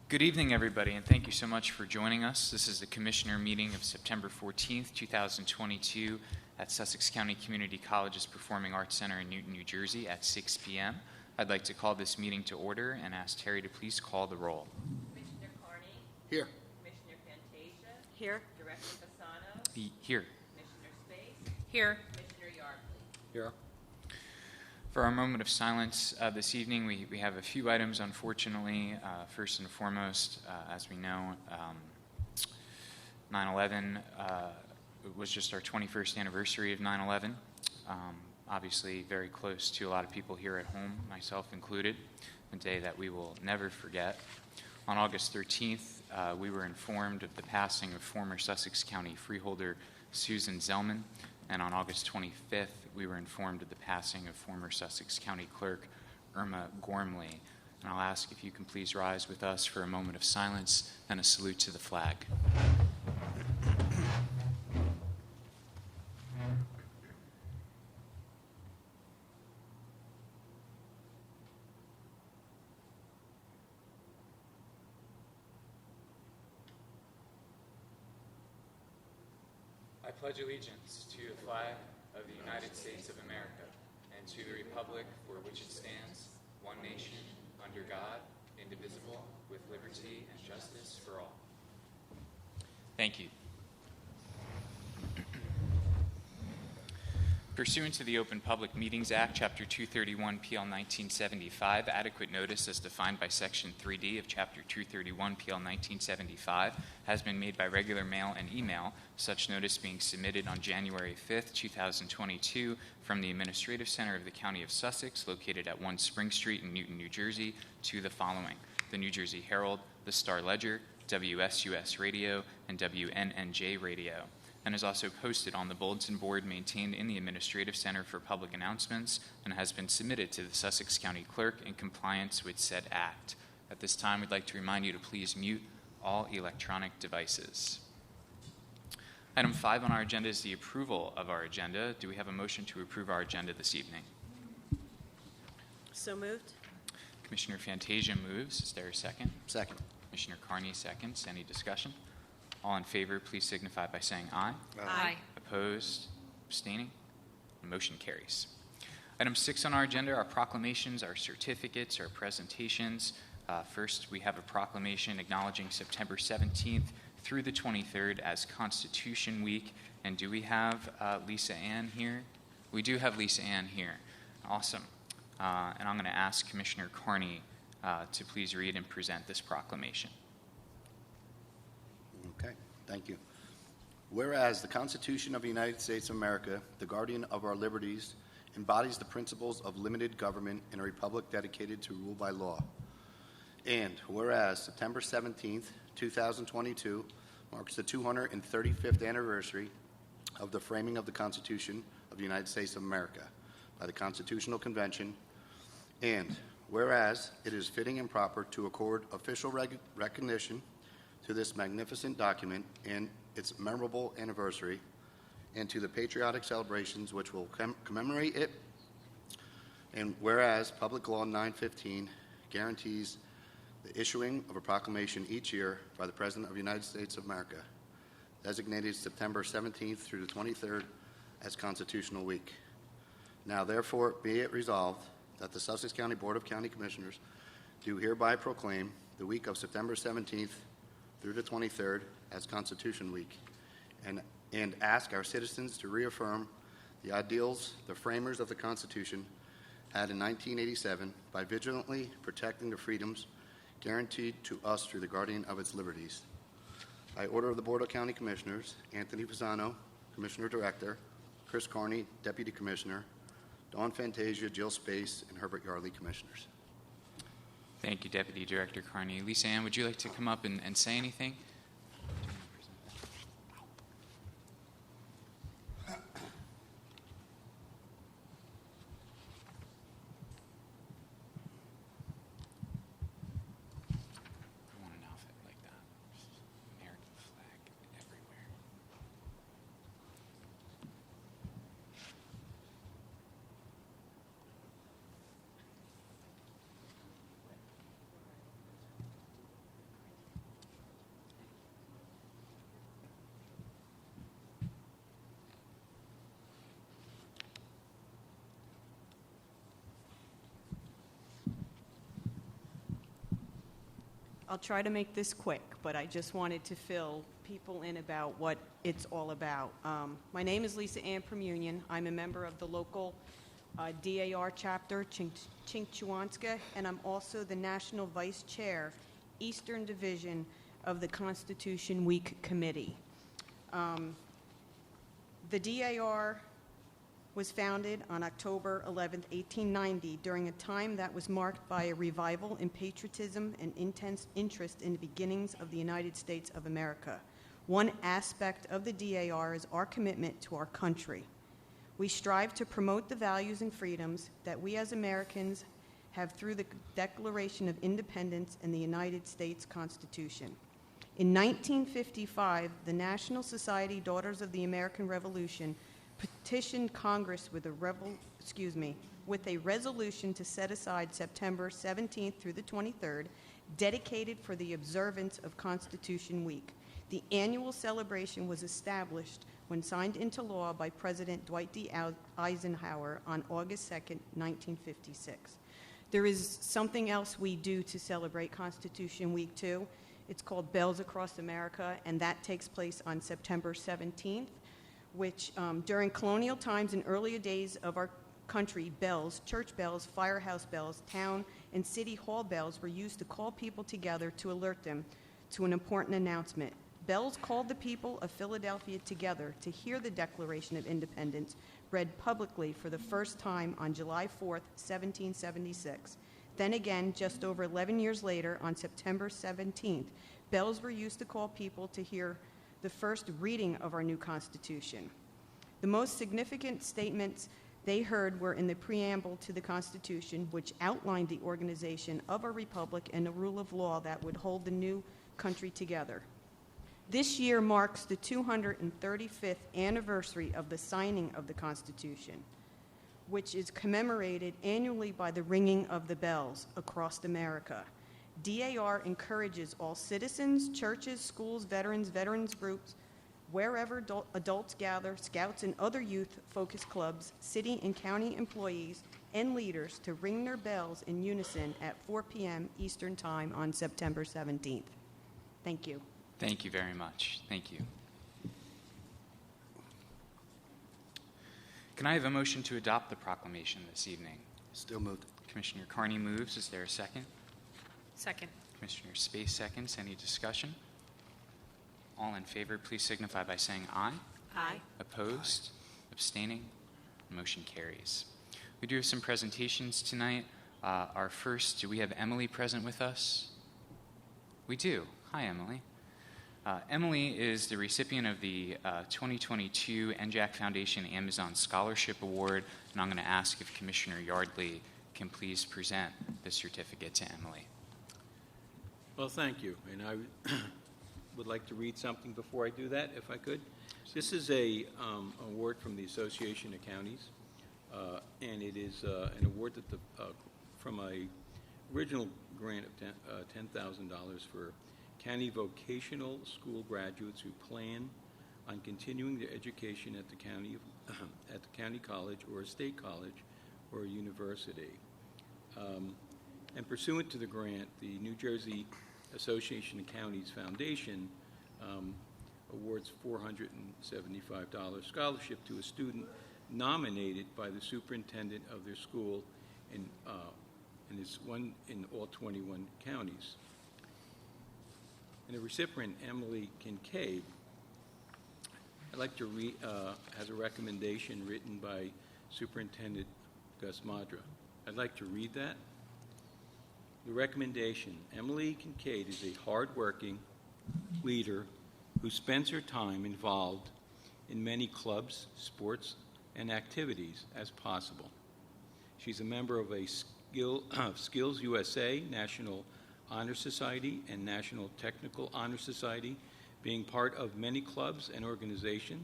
Good evening, everybody, and thank you so much for joining us. This is the Commissioner meeting of September 14th, 2022 at Sussex County Community College's Performing Arts Center in Newton, New Jersey at 6 p.m. I'd like to call this meeting to order and ask Terry to please call the roll. Commissioner Carney? Here. Commissioner Fantasia? Here. Director Fasano? Here. Commissioner Space? Here. Commissioner Yardley? Here. For our moment of silence this evening, we have a few items, unfortunately. First and foremost, as we know, 9/11 was just our 21st anniversary of 9/11. Obviously very close to a lot of people here at home, myself included, a day that we will never forget. On August 13th, we were informed of the passing of former Sussex County freeholder Susan Zellman, and on August 25th, we were informed of the passing of former Sussex County Clerk Irma Gormley. And I'll ask if you can please rise with us for a moment of silence and a salute to the flag. I pledge allegiance to the flag of the United States of America and to the republic for which it stands, one nation, under God, indivisible, with liberty and justice for all. Thank you. Pursuant to the Open Public Meetings Act, Chapter 231, PL 1975, adequate notice as defined by Section 3D of Chapter 231, PL 1975, has been made by regular mail and email, such notice being submitted on January 5th, 2022, from the Administrative Center of the County of Sussex, located at 1 Spring Street in Newton, New Jersey, to the following: the New Jersey Herald, the Star Ledger, WSUS Radio, and WNNJ Radio, and is also posted on the bulletin board maintained in the Administrative Center for Public Announcements and has been submitted to the Sussex County Clerk in compliance with said act. At this time, we'd like to remind you to please mute all electronic devices. Item 5 on our agenda is the approval of our agenda. Do we have a motion to approve our agenda this evening? So moved. Commissioner Fantasia moves. Is there a second? Second. Commissioner Carney seconds. Any discussion? All in favor, please signify by saying aye. Aye. Opposed? Abstaining? The motion carries. Item 6 on our agenda are proclamations, our certificates, our presentations. First, we have a proclamation acknowledging September 17th through the 23rd as Constitution Week. And do we have Lisa Ann here? We do have Lisa Ann here. Awesome. And I'm going to ask Commissioner Carney to please read and present this proclamation. Okay, thank you. Whereas the Constitution of the United States of America, the guardian of our liberties, embodies the principles of limited government in a republic dedicated to rule by law. And whereas September 17th, 2022 marks the 235th anniversary of the framing of the Constitution of the United States of America by the Constitutional Convention, and whereas it is fitting and proper to accord official recognition to this magnificent document and its memorable anniversary, and to the patriotic celebrations which will commemorate it, and whereas Public Law 915 guarantees the issuing of a proclamation each year by the President of the United States of America, designated September 17th through the 23rd as Constitutional Week. Now, therefore, be it resolved that the Sussex County Board of County Commissioners do hereby proclaim the week of September 17th through the 23rd as Constitution Week, and ask our citizens to reaffirm the ideals the framers of the Constitution had in 1987 by vigilantly protecting the freedoms guaranteed to us through the guardian of its liberties. By order of the Board of County Commissioners, Anthony Fasano, Commissioner Director, Chris Carney, Deputy Commissioner, Dawn Fantasia, Jill Space, and Herbert Yardley, Commissioners. Thank you, Deputy Director Carney. Lisa Ann, would you like to come up and say anything? I want an outfit like that. American flag everywhere. I'll try to make this quick, but I just wanted to fill people in about what it's all about. My name is Lisa Ann Pramunian. I'm a member of the local DAR chapter, Chinchwanska, and I'm also the National Vice Chair, Eastern Division of the Constitution Week Committee. The DAR was founded on October 11, 1890, during a time that was marked by a revival in patriotism and intense interest in the beginnings of the United States of America. One aspect of the DAR is our commitment to our country. We strive to promote the values and freedoms that we as Americans have through the Declaration of Independence and the United States Constitution. In 1955, the National Society Daughters of the American Revolution petitioned Congress with a resolution to set aside September 17th through the 23rd, dedicated for the observance of Constitution Week. The annual celebration was established when signed into law by President Dwight D. Eisenhower on August 2nd, 1956. There is something else we do to celebrate Constitution Week, too. It's called Bells Across America, and that takes place on September 17th, which during colonial times and earlier days of our country, bells, church bells, firehouse bells, town and city hall bells were used to call people together to alert them to an important announcement. Bells called the people of Philadelphia together to hear the Declaration of Independence read publicly for the first time on July 4th, 1776. Then again, just over 11 years later, on September 17th, bells were used to call people to hear the first reading of our new Constitution. The most significant statements they heard were in the preamble to the Constitution, which outlined the organization of our republic and the rule of law that would hold the new country together. This year marks the 235th anniversary of the signing of the Constitution, which is commemorated annually by the ringing of the bells across America. DAR encourages all citizens, churches, schools, veterans groups, wherever adults gather, scouts and other youth-focused clubs, city and county employees, and leaders to ring their bells in unison at 4 p.m. Eastern Time on September 17th. Thank you. Thank you very much. Thank you. Can I have a motion to adopt the proclamation this evening? Still moved. Commissioner Carney moves. Is there a second? Second. Commissioner Space seconds. Any discussion? All in favor, please signify by saying aye. Aye. Opposed? Abstaining? Motion carries. We do have some presentations tonight. Our first, do we have Emily present with us? We do. Hi, Emily. Emily is the recipient of the 2022 NJAC Foundation Amazon Scholarship Award, and I'm going to ask if Commissioner Yardley can please present the certificate to Emily. Well, thank you, and I would like to read something before I do that, if I could. This is a award from the Association of Counties, and it is an award that from a original grant of $10,000 for county vocational school graduates who plan on continuing their education at the county college or a state college or a university. And pursuant to the grant, the New Jersey Association of Counties Foundation awards $475 scholarship to a student nominated by the superintendent of their school and it's one in all 21 counties. And the recipient, Emily Kincaid, I'd like to read, has a recommendation written by Superintendent Gus Madra. I'd like to read that. The recommendation, Emily Kincaid is a hard-working leader who spends her time involved in many clubs, sports, and activities as possible. She's a member of a Skills USA National Honor Society and National Technical Honor Society. Being part of many clubs and organizations,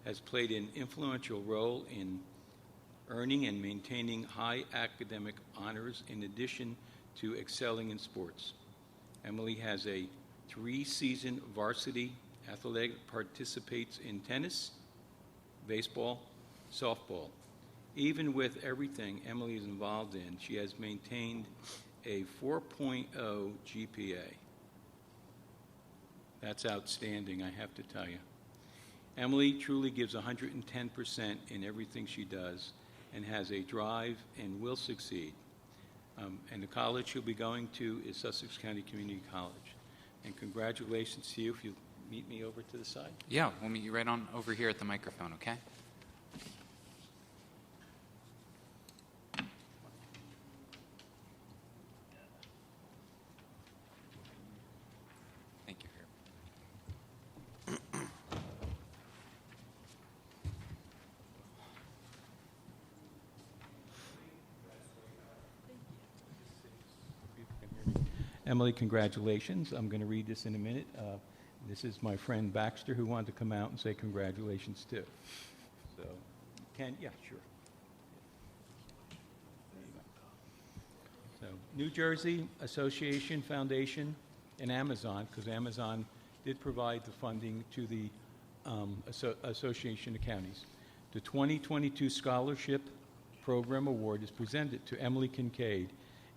has played an influential role in earning and maintaining high academic honors in addition to excelling in sports. Emily has a 3-season varsity athletic, participates in tennis, baseball, softball. Even with everything Emily is involved in, she has maintained a 4.0 GPA. That's outstanding, I have to tell you. Emily truly gives 110% in everything she does and has a drive and will succeed. And the college she'll be going to is Sussex County Community College. And congratulations to you. If you meet me over to the side. Yeah, we'll meet you right on over here at the microphone, okay? Thank you, Herb. Emily, congratulations. I'm going to read this in a minute. This is my friend Baxter, who wanted to come out and say congratulations too. So, yeah, sure. There you go. So, New Jersey Association Foundation and Amazon, because Amazon did provide the funding to the Association of Counties. The 2022 Scholarship Program Award is presented to Emily Kincaid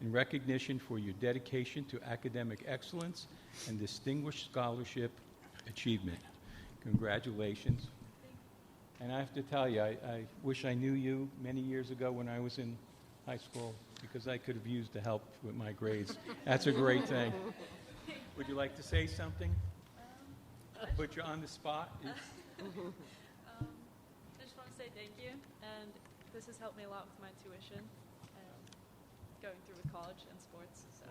in recognition for your dedication to academic excellence and distinguished scholarship achievement. Congratulations. And I have to tell you, I wish I knew you many years ago when I was in high school, because I could have used the help with my grades. That's a great thing. Would you like to say something? Put you on the spot? I just want to say thank you, and this has helped me a lot with my tuition and going through with college and sports. So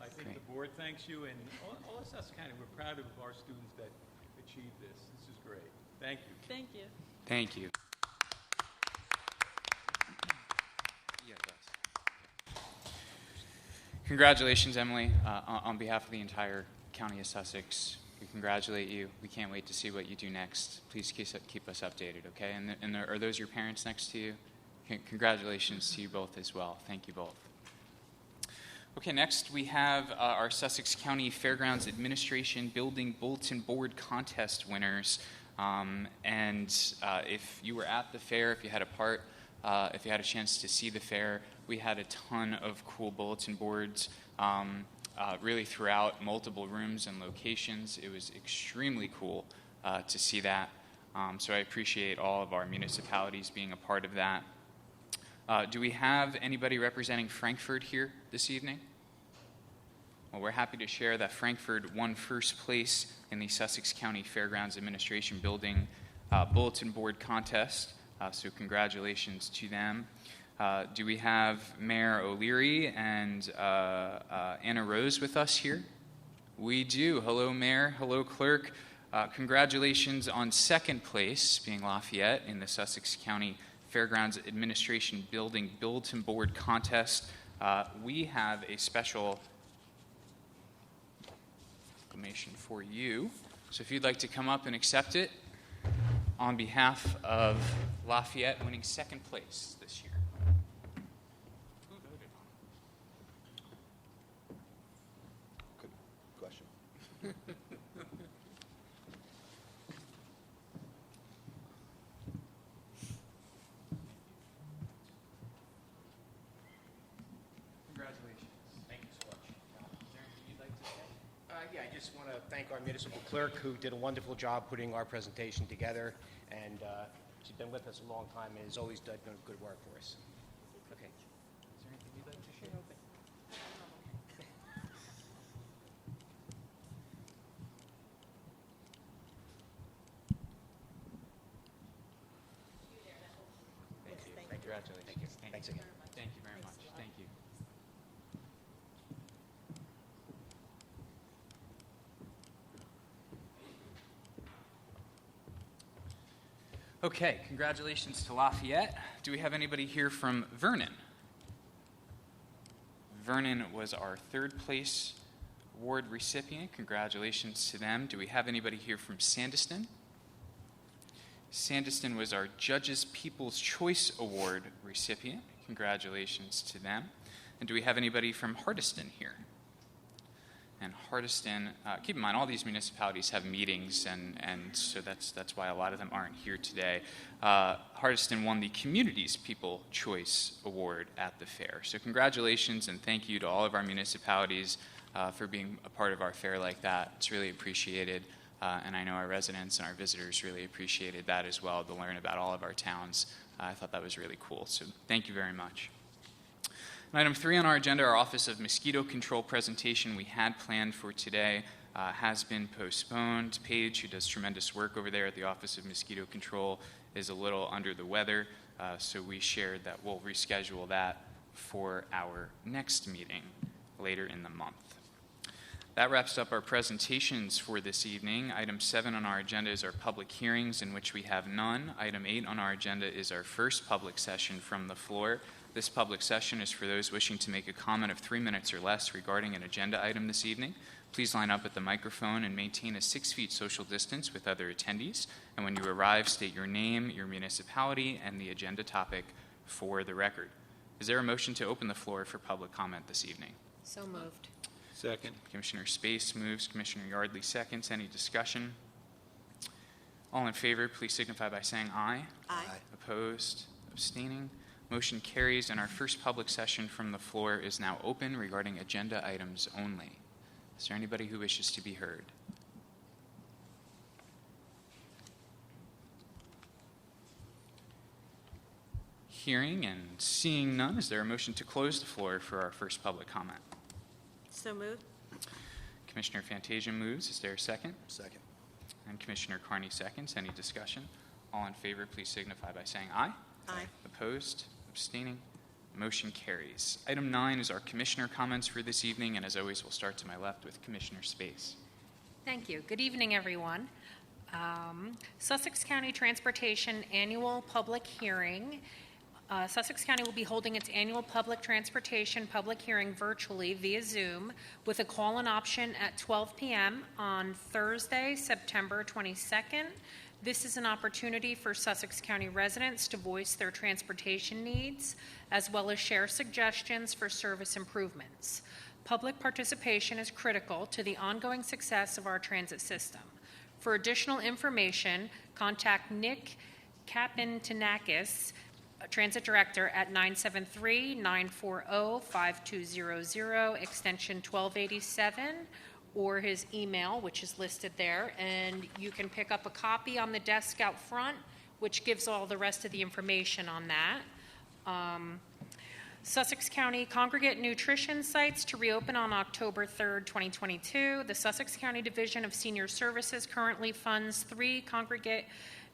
I think the board thanks you, and all of Sussex County, we're proud of our students that achieved this. This is great. Thank you. thank you. Thank you. Yeah, it does. Congratulations, Emily. On behalf of the entire County of Sussex, we congratulate you. We can't wait to see what you do next. Please keep us updated, okay? And are those your parents next to you? Congratulations to you both as well. Thank you both. Okay, next we have our Sussex County Fairgrounds Administration Building Bulletin Board Contest winners. If you were at the fair, if you had a chance to see the fair, we had a ton of cool bulletin boards really throughout multiple rooms and locations. It was extremely cool to see that. So I appreciate all of our municipalities being a part of that. Do we have anybody representing Frankfurt here this evening? Well, we're happy to share that Frankfurt won first place in the Sussex County Fairgrounds Administration Building Bulletin Board Contest, so congratulations to them. Do we have Mayor O'Leary and Anna Rose with us here? We do. Hello, Mayor. Hello, Clerk. Congratulations on second place, being Lafayette, in the Sussex County Fairgrounds Administration Building Bulletin Board Contest. We have a special proclamation for you. So if you'd like to come up and accept it on behalf of Lafayette winning second place this year. Who voted on it? Good question. Congratulations. Thank you so much. Is there anything you'd like to say? Yeah, I just want to thank our municipal clerk, who did a wonderful job putting our presentation together, and she's been with us a long time and has always done good work for us. Okay. Is there anything you'd like to share? Thank you. Congratulations. Thanks again. Thank you very much. Thank you. Okay, congratulations to Lafayette. Do we have anybody here from Vernon? Vernon was our third place award recipient. Congratulations to them. Do we have anybody here from Sandyston? Sandyston was our Judges People's Choice Award recipient. Congratulations to them. And do we have anybody from Hardiston here? And Hardiston, keep in mind, all these municipalities have meetings, and so that's why a lot of them aren't here today. Hardiston won the Community's People Choice Award at the fair. So congratulations and thank you to all of our municipalities for being a part of our fair like that. It's really appreciated, and I know our residents and our visitors really appreciated that as well, to learn about all of our towns. I thought that was really cool, so thank you very much. And item 3 on our agenda, our Office of Mosquito Control presentation we had planned for today has been postponed. Paige, who does tremendous work over there at the Office of Mosquito Control, is a little under the weather, so we shared that we'll reschedule that for our next meeting later in the month. That wraps up our presentations for this evening. Item 7 on our agenda is our public hearings, in which we have none. Item 8 on our agenda is our first public session from the floor. This public session is for those wishing to make a comment of 3 minutes or less regarding an agenda item this evening. Please line up at the microphone and maintain a 6 feet social distance with other attendees. And when you arrive, state your name, your municipality, and the agenda topic for the record. Is there a motion to open the floor for public comment this evening? So moved. Second. Commissioner Space moves, Commissioner Yardley seconds. Any discussion? All in favor, please signify by saying aye. Aye. Opposed? Abstaining? Motion carries, and our first public session from the floor is now open regarding agenda items only. Is there anybody who wishes to be heard? Hearing and seeing none, is there a motion to close the floor for our first public comment? So moved. Commissioner Fantasia moves. Is there a second? Second. And Commissioner Carney seconds. Any discussion? All in favor, please signify by saying aye. Aye. Opposed? Abstaining? Motion carries. Item 9 is our commissioner comments for this evening, and as always, we'll start to my left with Commissioner Space. Thank you. Good evening, everyone. Sussex County Transportation Annual Public Hearing. Sussex County will be holding its annual public transportation public hearing virtually via Zoom with a call-in option at 12 p.m. on Thursday, September 22nd. This is an opportunity for Sussex County residents to voice their transportation needs, as well as share suggestions for service improvements. Public participation is critical to the ongoing success of our transit system. For additional information, contact Nick Kapintinakis, Transit Director, at 973-940-5200, extension 1287, or his email, which is listed there. And you can pick up a copy on the desk out front, which gives all the rest of the information on that. Sussex County Congregate nutrition sites to reopen on October 3rd, 2022. The Sussex County Division of Senior Services currently funds 3 Congregate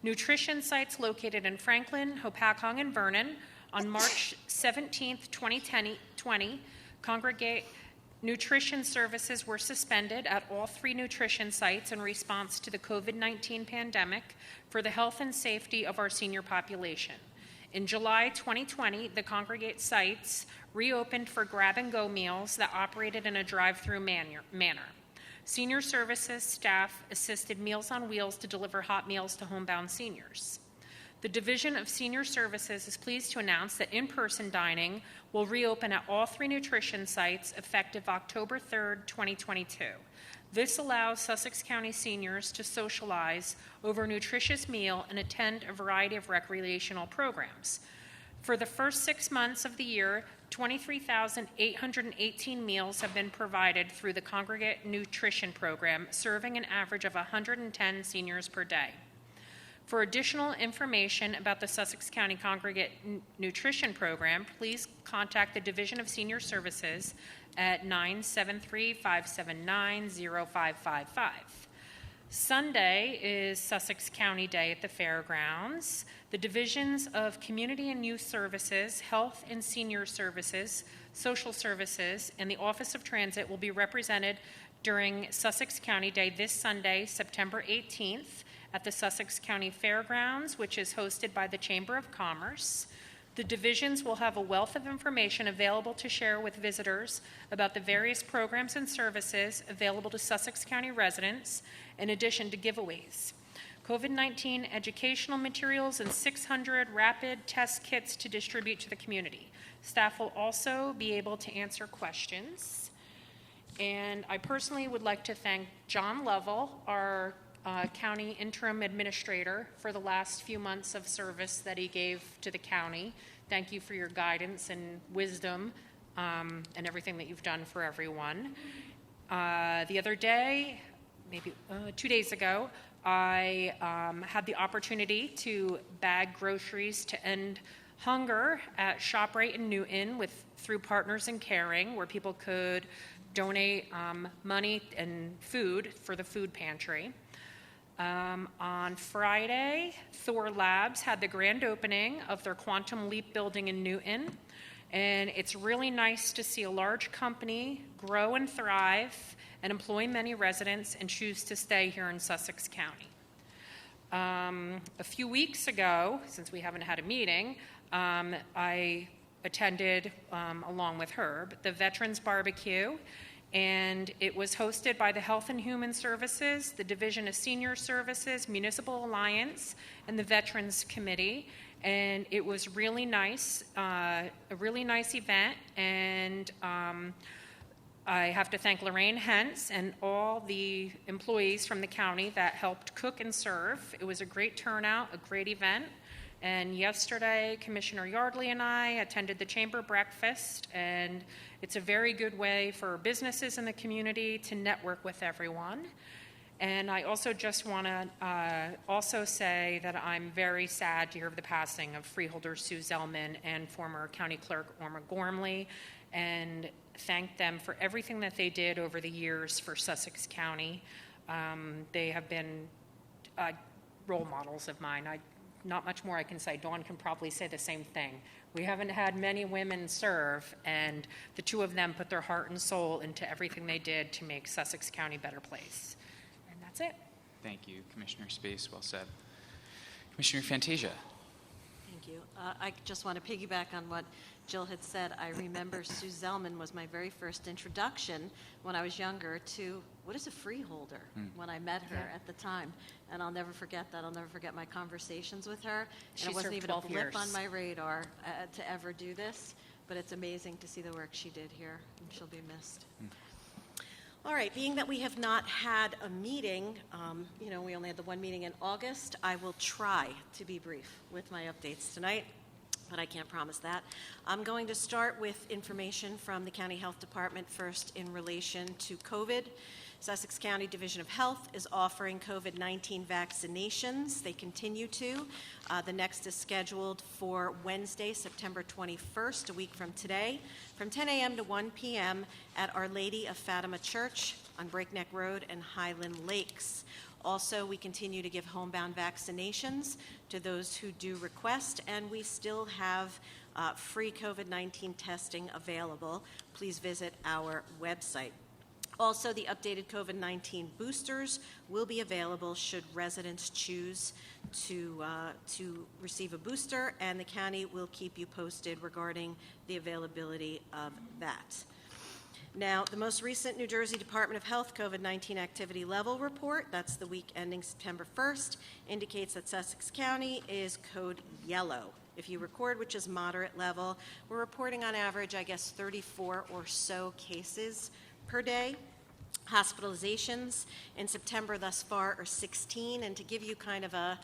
nutrition sites located in Franklin, Hopatcong, and Vernon. On March 17th, 2020, Congregate nutrition services were suspended at all 3 nutrition sites in response to the COVID-19 pandemic for the health and safety of our senior population. In July 2020, the Congregate sites reopened for grab-and-go meals that operated in a drive-through manner. Senior services staff assisted Meals on Wheels to deliver hot meals to homebound seniors. The Division of Senior Services is pleased to announce that in-person dining will reopen at all 3 nutrition sites effective October 3rd, 2022. This allows Sussex County seniors to socialize over a nutritious meal and attend a variety of recreational programs. For the first 6 months of the year, 23,818 meals have been provided through the Congregate Nutrition Program, serving an average of 110 seniors per day. For additional information about the Sussex County Congregate Nutrition Program, please contact the Division of Senior Services at 973-579-0555. Sunday is Sussex County Day at the Fairgrounds. The Divisions of Community and Youth Services, Health and Senior Services, Social Services, and the Office of Transit will be represented during Sussex County Day this Sunday, September 18th, at the Sussex County Fairgrounds, which is hosted by the Chamber of Commerce. The divisions will have a wealth of information available to share with visitors about the various programs and services available to Sussex County residents, in addition to giveaways, COVID-19 educational materials, and 600 rapid test kits to distribute to the community. Staff will also be able to answer questions. And I personally would like to thank John Lovell, our county interim administrator, for the last few months of service that he gave to the county. Thank you for your guidance and wisdom and everything that you've done for everyone. The other day, maybe 2 days ago, I had the opportunity to bag groceries to end hunger at ShopRite in Newton through Partners in Caring, where people could donate money and food for the food pantry. On Friday, Thor Labs had the grand opening of their Quantum Leap building in Newton, and it's really nice to see a large company grow and thrive and employ many residents and choose to stay here in Sussex County. A few weeks ago, since we haven't had a meeting, I attended, along with Herb, the Veterans Barbecue, and it was hosted by the Health and Human Services, the Division of Senior Services, Municipal Alliance, and the Veterans Committee. And it was really nice, a really nice event. And I have to thank Lorraine Hentz and all the employees from the county that helped cook and serve. It was a great turnout, a great event. And yesterday, Commissioner Yardley and I attended the chamber breakfast, and it's a very good way for businesses in the community to network with everyone. And I also just want to also say that I'm very sad to hear of the passing of freeholder Sue Zellman and former County Clerk Orma Gormley, and thank them for everything that they did over the years for Sussex County. They have been role models of mine. Not much more I can say. Dawn can probably say the same thing. We haven't had many women serve, and the two of them put their heart and soul into everything they did to make Sussex County a better place. And that's it. Thank you, Commissioner Space. Well said. Commissioner Fantasia. Thank you. I just want to piggyback on what Jill had said. I remember Sue Zellman was my very first introduction when I was younger to what is a freeholder when I met her at the time. And I'll never forget that. I'll never forget my conversations with her. She And it wasn't served even a 12 blip years. on my radar to ever do this. But it's amazing to see the work she did here, and she'll be missed. All right, being that we have not had a meeting, we only had the one meeting in August, I will try to be brief with my updates tonight, but I can't promise that. I'm going to start with information from the County Health Department first in relation to COVID. Sussex County Division of Health is offering COVID-19 vaccinations. They continue to. The next is scheduled for Wednesday, September 21st, a week from today, from 10 a.m. to 1 p.m. at Our Lady of Fatima Church on Breakneck Road and Highland Lakes. Also, we continue to give homebound vaccinations to those who do request, and we still have free COVID-19 testing available. Please visit our website. Also, the updated COVID-19 boosters will be available should residents choose to receive a booster, and the county will keep you posted regarding the availability of that. Now, the most recent New Jersey Department of Health COVID-19 activity level report, that's the week ending September 1st, indicates that Sussex County is code yellow. If you record, which is moderate level, we're reporting on average, 34 or so cases per day. Hospitalizations in September thus far are 16, and to give you kind of an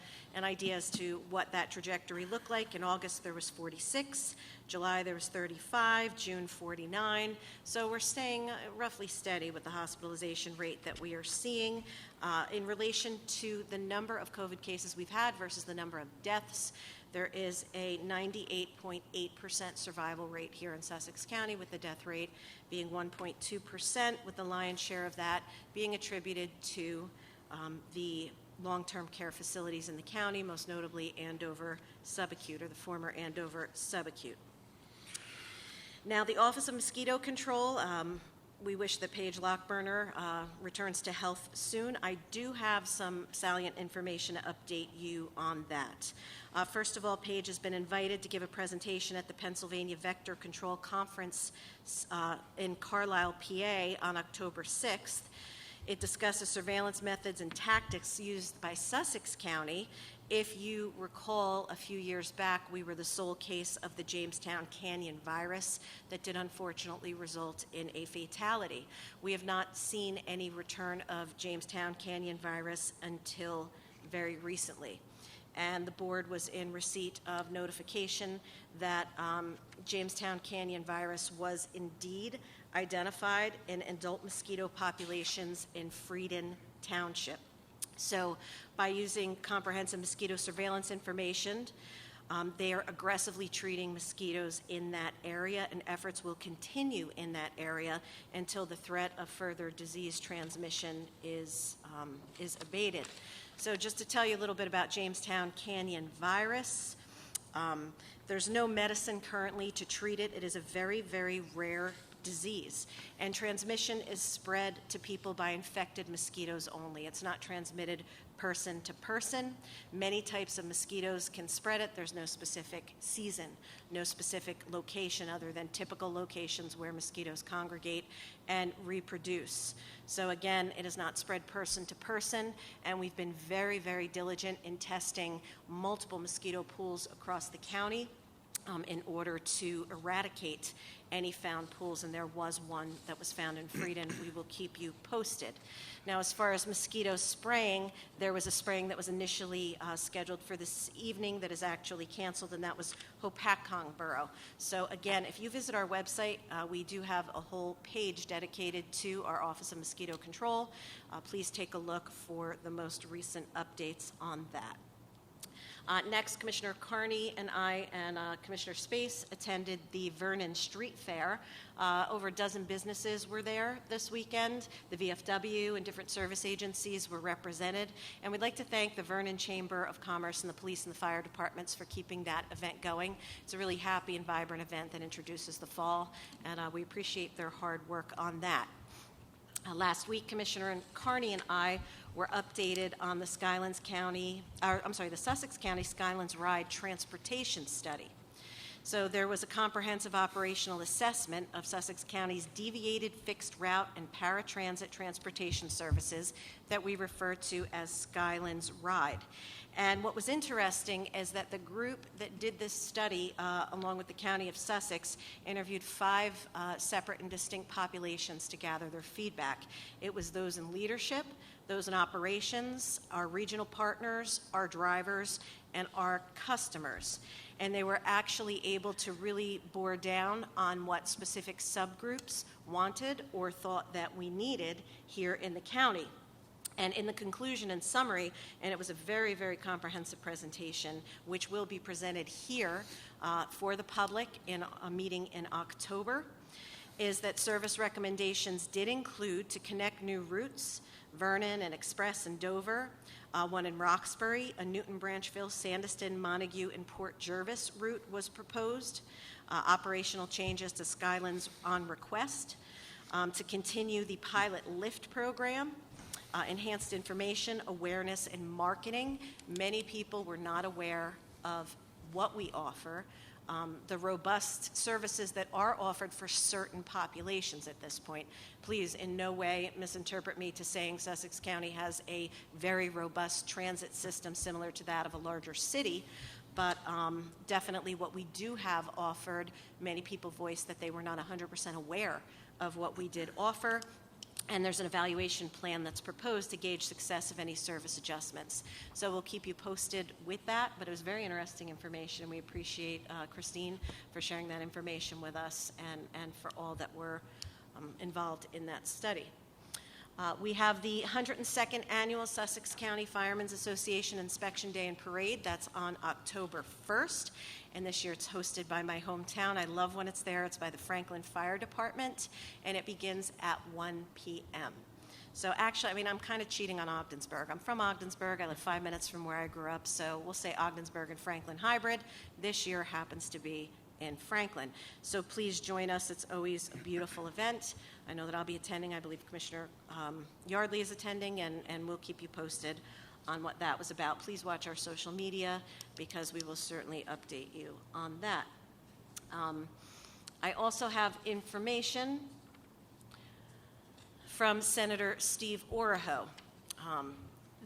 idea as to what that trajectory looked like, in August there was 46, July there was 35, June 49, so we're staying roughly steady with the hospitalization rate that we are seeing. In relation to the number of COVID cases we've had versus the number of deaths, there is a 98.8% survival rate here in Sussex County, with the death rate being 1.2%, with the lion's share of that being attributed to the long-term care facilities in the county, most notably Andover Subacute, or the former Andover Subacute. Now, the Office of Mosquito Control, we wish that Paige Lockburner returns to health soon. I do have some salient information to update you on that. First of all, Paige has been invited to give a presentation at the Pennsylvania Vector Control Conference in Carlisle, PA on October 6th. It discusses surveillance methods and tactics used by Sussex County. If you recall, a few years back, we were the sole case of the Jamestown Canyon virus that did unfortunately result in a fatality. We have not seen any return of Jamestown Canyon virus until very recently. And the board was in receipt of notification that Jamestown Canyon virus was indeed identified in adult mosquito populations in Frieden Township. So by using comprehensive mosquito surveillance information, they are aggressively treating mosquitoes in that area, and efforts will continue in that area until the threat of further disease transmission is abated. So just to tell you a little bit about Jamestown Canyon virus, there's no medicine currently to treat it. It is a very, very rare disease, and transmission is spread to people by infected mosquitoes only. It's not transmitted person to person. Many types of mosquitoes can spread it. There's no specific season, no specific location other than typical locations where mosquitoes congregate and reproduce. So again, it is not spread person to person, and we've been very, very diligent in testing multiple mosquito pools across the county in order to eradicate any found pools, and there was one that was found in Frieden. We will keep you posted. Now, as far as mosquito spraying, there was a spraying that was initially scheduled for this evening that is actually canceled, and that was Hopatcong Borough. So again, if you visit our website, we do have a whole page dedicated to our Office of Mosquito Control. Please take a look for the most recent updates on that. Next, Commissioner Carney and I and Commissioner Space attended the Vernon Street Fair. Over a dozen businesses were there this weekend. The VFW and different service agencies were represented. And we'd like to thank the Vernon Chamber of Commerce and the police and the fire departments for keeping that event going. It's a really happy and vibrant event that introduces the fall, and we appreciate their hard work on that. Last week, Commissioner Carney and I were updated on the Sussex County Skylands Ride Transportation Study. So there was a comprehensive operational assessment of Sussex County's deviated fixed route and paratransit transportation services that we refer to as Skylands Ride. And what was interesting is that the group that did this study, along with the County of Sussex, interviewed 5 separate and distinct populations to gather their feedback. It was those in leadership, those in operations, our regional partners, our drivers, and our customers. And they were actually able to really bore down on what specific subgroups wanted or thought that we needed here in the county. And in the conclusion and summary, and it was a very, very comprehensive presentation, which will be presented here for the public in a meeting in October, is that service recommendations did include to connect new routes, Vernon and Express and Dover, one in Roxbury, a Newton, Branchville, Sandyston, Montague, and Port Jervis route was proposed, operational changes to Skylands on request, to continue the pilot lift program, enhanced information, awareness, and marketing. Many people were not aware of what we offer, the robust services that are offered for certain populations at this point. Please, in no way misinterpret me to saying Sussex County has a very robust transit system similar to that of a larger city, but definitely what we do have offered, many people voiced that they were not 100% aware of what we did offer. And there's an evaluation plan that's proposed to gauge success of any service adjustments. So we'll keep you posted with that, but it was very interesting information, and we appreciate Christine for sharing that information with us and for all that were involved in that study. We have the 102nd Annual Sussex County Firemen's Association Inspection Day and Parade. That's on October 1st, and this year it's hosted by my hometown. I love when it's there. It's by the Franklin Fire Department, and it begins at 1 p.m. So actually, I'm kind of cheating on Ogdensburg. I'm from Ogdensburg. I live 5 minutes from where I grew up, so we'll say Ogdensburg and Franklin hybrid. This year happens to be in Franklin. So please join us. It's always a beautiful event. I know that I'll be attending. I believe Commissioner Yardley is attending, and we'll keep you posted on what that was about. Please watch our social media because we will certainly update you on that. I also have information from Senator Steve Oraho.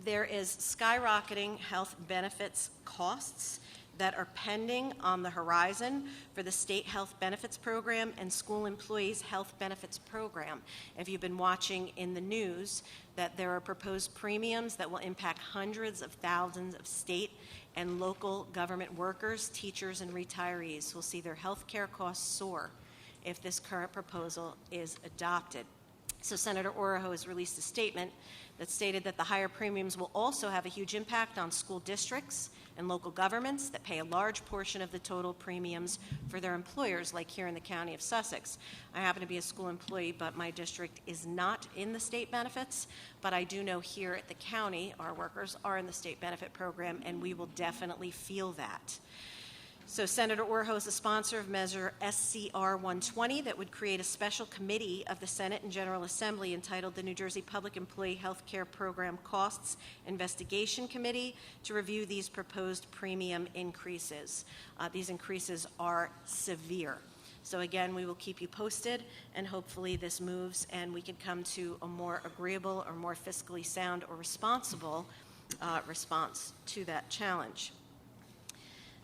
There is skyrocketing health benefits costs that are pending on the horizon for the State Health Benefits Program and School Employees Health Benefits Program. If you've been watching in the news, that there are proposed premiums that will impact hundreds of thousands of state and local government workers, teachers, and retirees who will see their health care costs soar if this current proposal is adopted. So Senator Oroho has released a statement that stated that the higher premiums will also have a huge impact on school districts and local governments that pay a large portion of the total premiums for their employers, like here in the county of Sussex. I happen to be a school employee, but my district is not in the state benefits, but I do know here at the county, our workers are in the state benefit program, and we will definitely feel that. So Senator Oroho is a sponsor of Measure SCR 120 that would create a special committee of the Senate and General Assembly entitled the New Jersey Public Employee Health Care Program Costs Investigation Committee to review these proposed premium increases. These increases are severe. So again, we will keep you posted, and hopefully this moves and we can come to a more agreeable or more fiscally sound or responsible response to that challenge.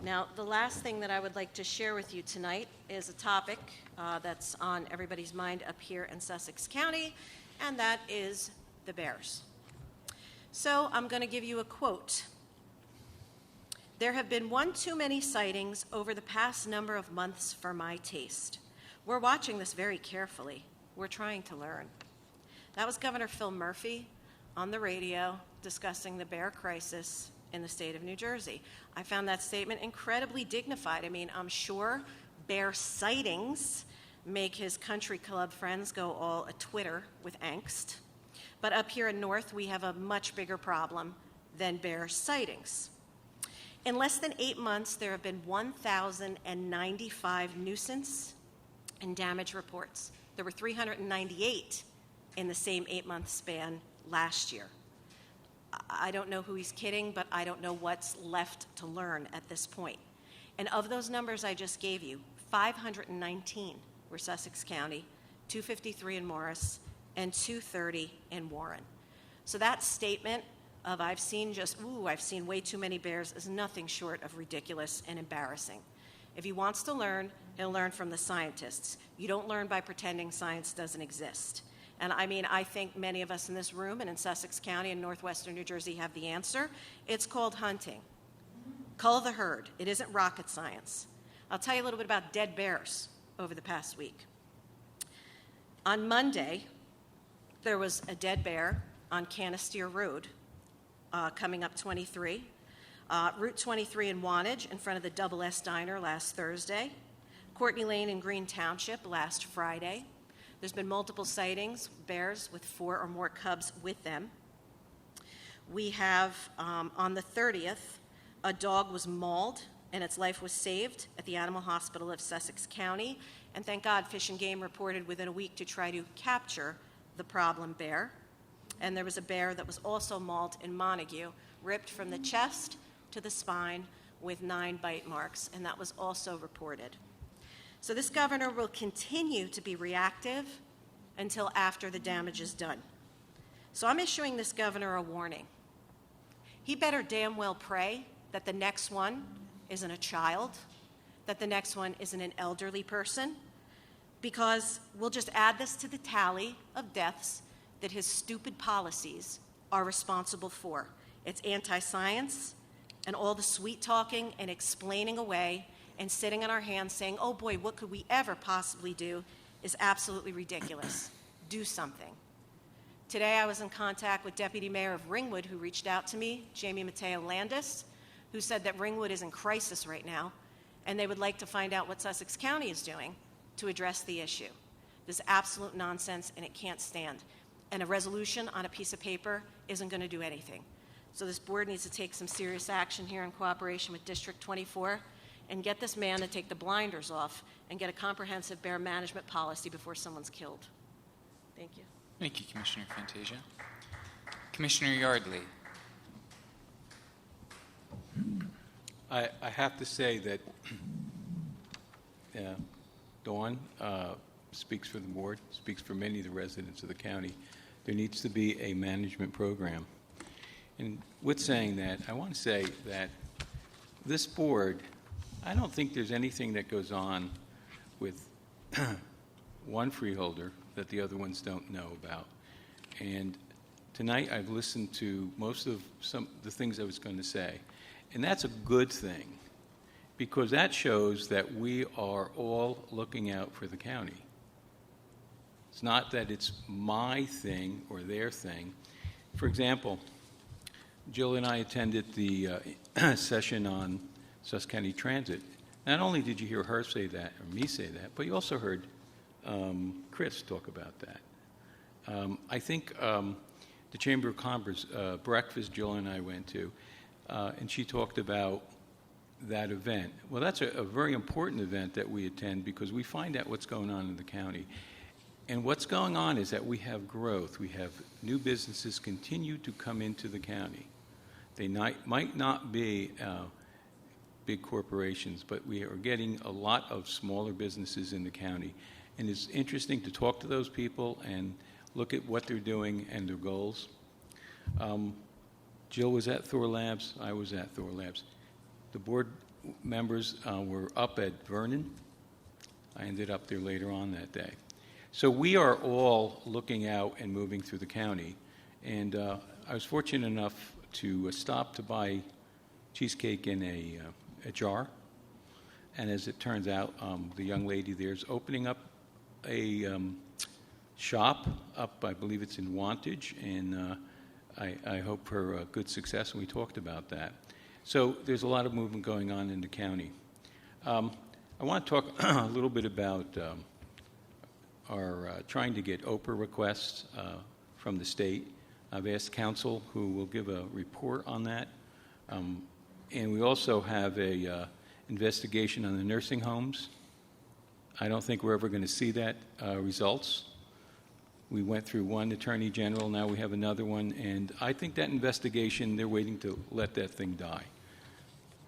Now, the last thing that I would like to share with you tonight is a topic that's on everybody's mind up here in Sussex County, and that is the bears. So I'm going to give you a quote. "There have been one too many sightings over the past number of months for my taste. We're watching this very carefully. We're trying to learn." That was Governor Phil Murphy on the radio discussing the bear crisis in the state of New Jersey. I found that statement incredibly dignified. I mean, I'm sure bear sightings make his country club friends go all a Twitter with angst. But up here in North, we have a much bigger problem than bear sightings. In less than 8 months, there have been 1,095 nuisance and damage reports. There were 398 in the same 8-month span last year. I don't know who he's kidding, but I don't know what's left to learn at this point. And of those numbers I just gave you, 519 were Sussex County, 253 in Morris, and 230 in Warren. So that statement of I've seen way too many bears is nothing short of ridiculous and embarrassing. If he wants to learn, he'll learn from the scientists. You don't learn by pretending science doesn't exist. And I mean, I think many of us in this room and in Sussex County and northwestern New Jersey have the answer. It's called hunting. Cull the herd. It isn't rocket science. I'll tell you a little bit about dead bears over the past week. On Monday, there was a dead bear on Canister Road coming up 23. Route 23 in Wantage in front of the Double S Diner last Thursday. Courtney Lane in Green Township last Friday. There's been multiple sightings, bears with 4 or more cubs with them. We have, on the 30th, a dog was mauled and its life was saved at the Animal Hospital of Sussex County. And thank God, Fish and Game reported within a week to try to capture the problem bear. And there was a bear that was also mauled in Montague, ripped from the chest to the spine with 9 bite marks, and that was also reported. So this governor will continue to be reactive until after the damage is done. So I'm issuing this governor a warning. He better damn well pray that the next one isn't a child, that the next one isn't an elderly person, because we'll just add this to the tally of deaths that his stupid policies are responsible for. It's anti-science and all the sweet talking and explaining away and sitting on our hands saying, oh boy, what could we ever possibly do, is absolutely ridiculous. Do something. Today I was in contact with Deputy Mayor of Ringwood, who reached out to me, Jamie Mateo Landis, who said that Ringwood is in crisis right now, and they would like to find out what Sussex County is doing to address the issue. This is absolute nonsense, and it can't stand. And a resolution on a piece of paper isn't going to do anything. So this board needs to take some serious action here in cooperation with District 24 and get this man to take the blinders off and get a comprehensive bear management policy before someone's killed. Thank you. Thank you, Commissioner Fantasia. Commissioner Yardley. I have to say that Dawn speaks for the board, speaks for many of the residents of the county. There needs to be a management program. And with saying that, I want to say that this board, I don't think there's anything that goes on with one freeholder that the other ones don't know about. And tonight I've listened to most of the things I was going to say. And that's a good thing. because that shows that we are all looking out for the county. It's not that it's my thing or their thing. For example, Jill and I attended the session on Sussex County Transit. Not only did you hear her say that, or me say that, but you also heard Chris talk about that. I think the Chamber of Commerce breakfast Jill and I went to, and she talked about that event. Well, that's a very important event that we attend because we find out what's going on in the county. And what's going on is that we have growth. We have new businesses continue to come into the county. They might not be big corporations, but we are getting a lot of smaller businesses in the county. And it's interesting to talk to those people and look at what they're doing and their goals. Jill was at Thor Labs. I was at Thor Labs. The board members were up at Vernon. I ended up there later on that day. So we are all looking out and moving through the county. And I was fortunate enough to stop to buy cheesecake in a jar. And as it turns out, the young lady there is opening up a shop up, I believe it's in Wantage, and I hope for good success, and we talked about that. So there's a lot of movement going on in the county. I want to talk a little bit about our trying to get OPRA requests from the state. I've asked Counsel, who will give a report on that. And we also have a investigation on the nursing homes. I don't think we're ever going to see that results. We went through one attorney general, now we have another one, and I think that investigation, they're waiting to let that thing die.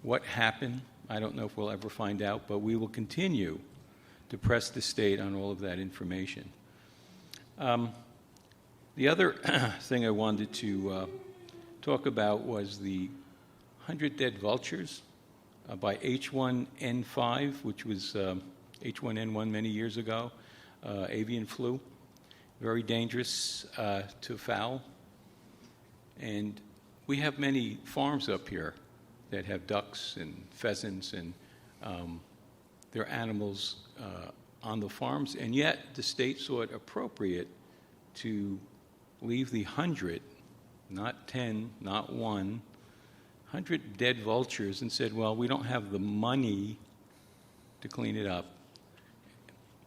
What happened, I don't know if we'll ever find out, but we will continue to press the state on all of that information. The other thing I wanted to talk about was the 100 dead vultures by H1N5, which was H1N1 many years ago, avian flu. Very dangerous to fowl. And we have many farms up here that have ducks and pheasants and their animals on the farms, and yet the state saw it appropriate to leave the 100, not 10, not 100 dead vultures, and said, well, we don't have the money to clean it up.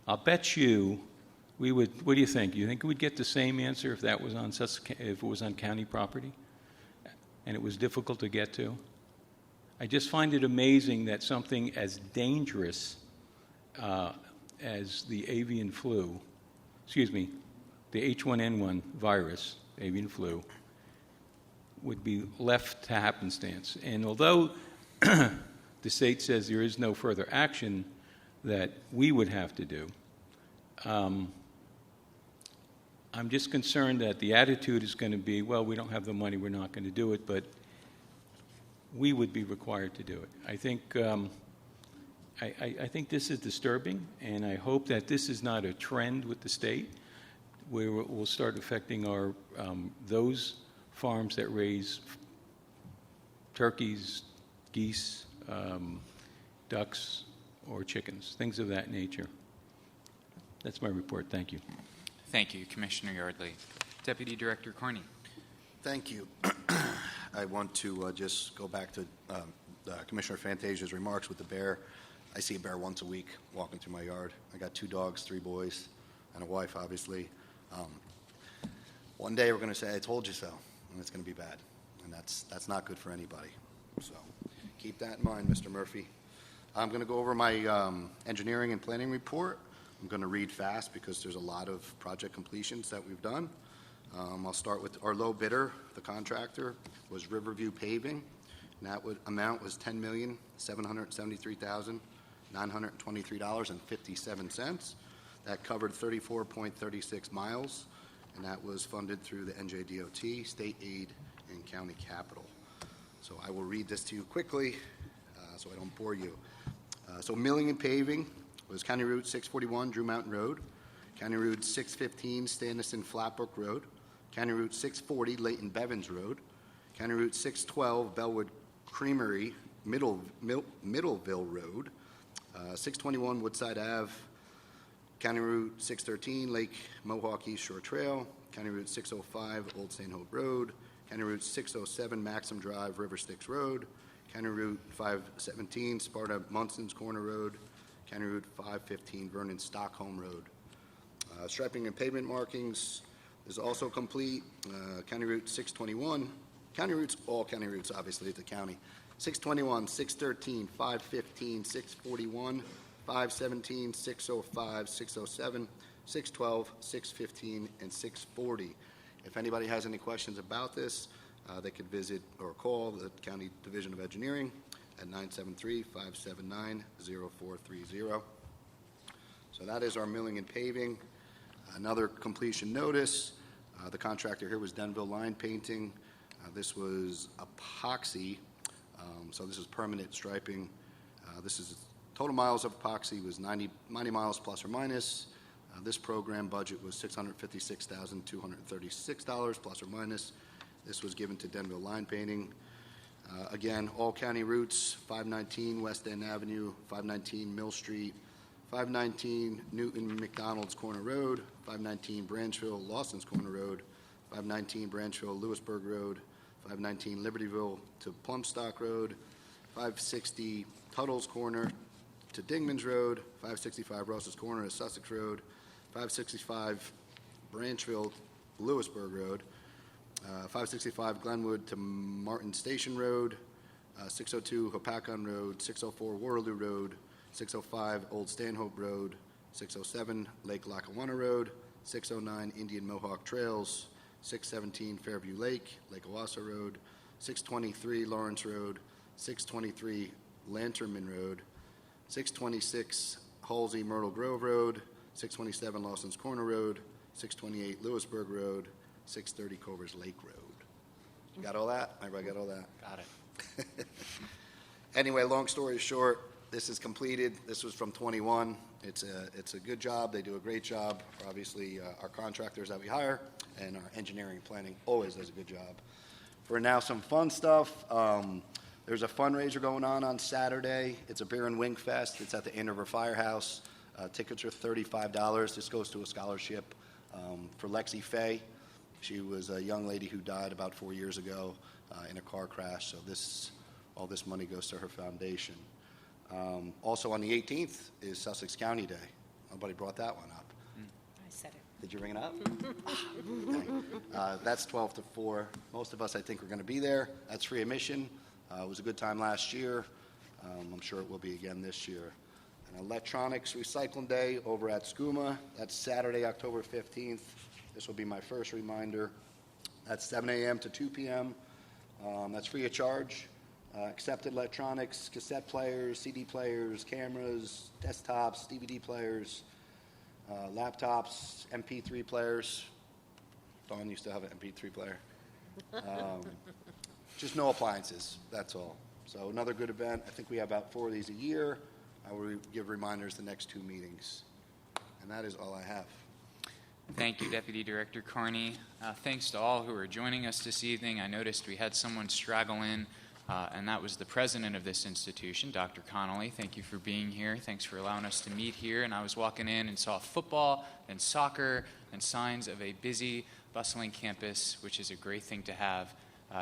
I'll bet you we would. What do you think? You think we'd get the same answer if that was on if it was on county property, and it was difficult to get to? I just find it amazing that something as dangerous as the avian flu, the H1N1 virus, avian flu, would be left to happenstance. And although the state says there is no further action that we would have to do, I'm just concerned that the attitude is going to be, well, we don't have the money, we're not going to do it, but we would be required to do it. I think I think this is disturbing, and I hope that this is not a trend with the state where we'll start affecting our those farms that raise turkeys, geese, ducks, or chickens, things of that nature. That's my report. Thank you. Thank you, Commissioner Yardley. Deputy Director Carney. Thank you. I want to just go back to Commissioner Fantasia's remarks with the bear. I see a bear once a week walking through my yard. I got 2 dogs, 3 boys, and a wife, obviously. One day we're going to say, I told you so, and it's going to be bad. And that's not good for anybody. So keep that in mind, Mr. Murphy. I'm going to go over my engineering and planning report. I'm going to read fast because there's a lot of project completions that we've done. I'll start with our low bidder. The contractor was Riverview Paving, and that amount was $10,773,923.57. That covered 34.36 miles, and that was funded through the NJDOT, state aid, and county capital. So I will read this to you quickly so I don't bore you. So milling and paving was County Route 641, Drew Mountain Road, County Route 615, Standison Flatbrook Road, County Route 640, Leighton Bevins Road, County Route 612, Bellwood Creamery Middleville Road, 621 Woodside Ave, County Route 613 Lake Mohawk East Shore Trail, County Route 605 Old Stanhope Road, County Route 607 Maxim Drive River Styx Road, County Route 517 Sparta Munson's Corner Road, County Route 515 Vernon Stockholm Road. Striping and pavement markings is also complete. County Route 621, all county routes, obviously, at the county. 621, 613, 515, 641, 517, 605, 607, 612, 615, and 640. If anybody has any questions about this, they could visit or call the County Division of Engineering at 973-579-0430. So that is our milling and paving. Another completion notice. The contractor here was Denville Line Painting. This was epoxy, so this is permanent striping. This is total miles of epoxy was 90 miles plus or minus. This program budget was $656,236 plus or minus. This was given to Denville Line Painting. Again, all county routes: 519 West End Avenue, 519 Mill Street, 519 Newton McDonald's Corner Road, 519 Branchville Lawson's Corner Road, 519 Branchville Lewisburg Road, 519 Libertyville to Plumstock Road, 560 Tuttle's Corner to Dingman's Road, 565 Ross's Corner to Sussex Road, 565 Branchville Lewisburg Road, 565 Glenwood to Martin Station Road, 602 Hopakon Road, 604 Waterloo Road, 605 Old Stanhope Road, 607 Lake Lackawanna Road, 609 Indian Mohawk Trails, 617 Fairview Lake, Lake Owasso Road, 623 Lawrence Road, 623 Lanternman Road, 626 Halsey Myrtle Grove Road, 627 Lawson's Corner Road, 628 Lewisburg Road, 630 Culver's Lake Road. You got all that? Everybody got all that? Got it. Anyway, long story short, this is completed. This was from 21. It's a good job. They do a great job. Obviously, our contractors that we hire and our engineering and planning always does a good job. For now, some fun stuff. There's a fundraiser going on Saturday. It's a beer and wing fest. It's at the Andover Firehouse. Tickets are $35. This goes to a scholarship for Lexi Fay. She was a young lady who died about 4 years ago in a car crash. So all this money goes to her foundation. Also on the 18th is Sussex County Day. Nobody brought that one up. I said it. Did you bring it up? Okay. That's 12 to 4. Most of us, I think, are going to be there. That's free admission. It was a good time last year. I'm sure it will be again this year. And Electronics Recycling Day over at SCUMA. That's Saturday, October 15th. This will be my first reminder. That's 7 a.m. to 2 p.m. That's free of charge. Accepted electronics, cassette players, CD players, cameras, desktops, DVD players, laptops, MP3 players. Dawn used to have an MP3 player. Just no appliances, that's all. So another good event. I think we have about 4 of these a year. I will give reminders the next 2 meetings. And that is all I have. Thank you, Deputy Director Carney. Thanks to all who are joining us this evening. I noticed we had someone straggle in, and that was the president of this institution, Dr. Connolly. Thank you for being here. Thanks for allowing us to meet here. And I was walking in and saw football and soccer and signs of a busy, bustling campus, which is a great thing to have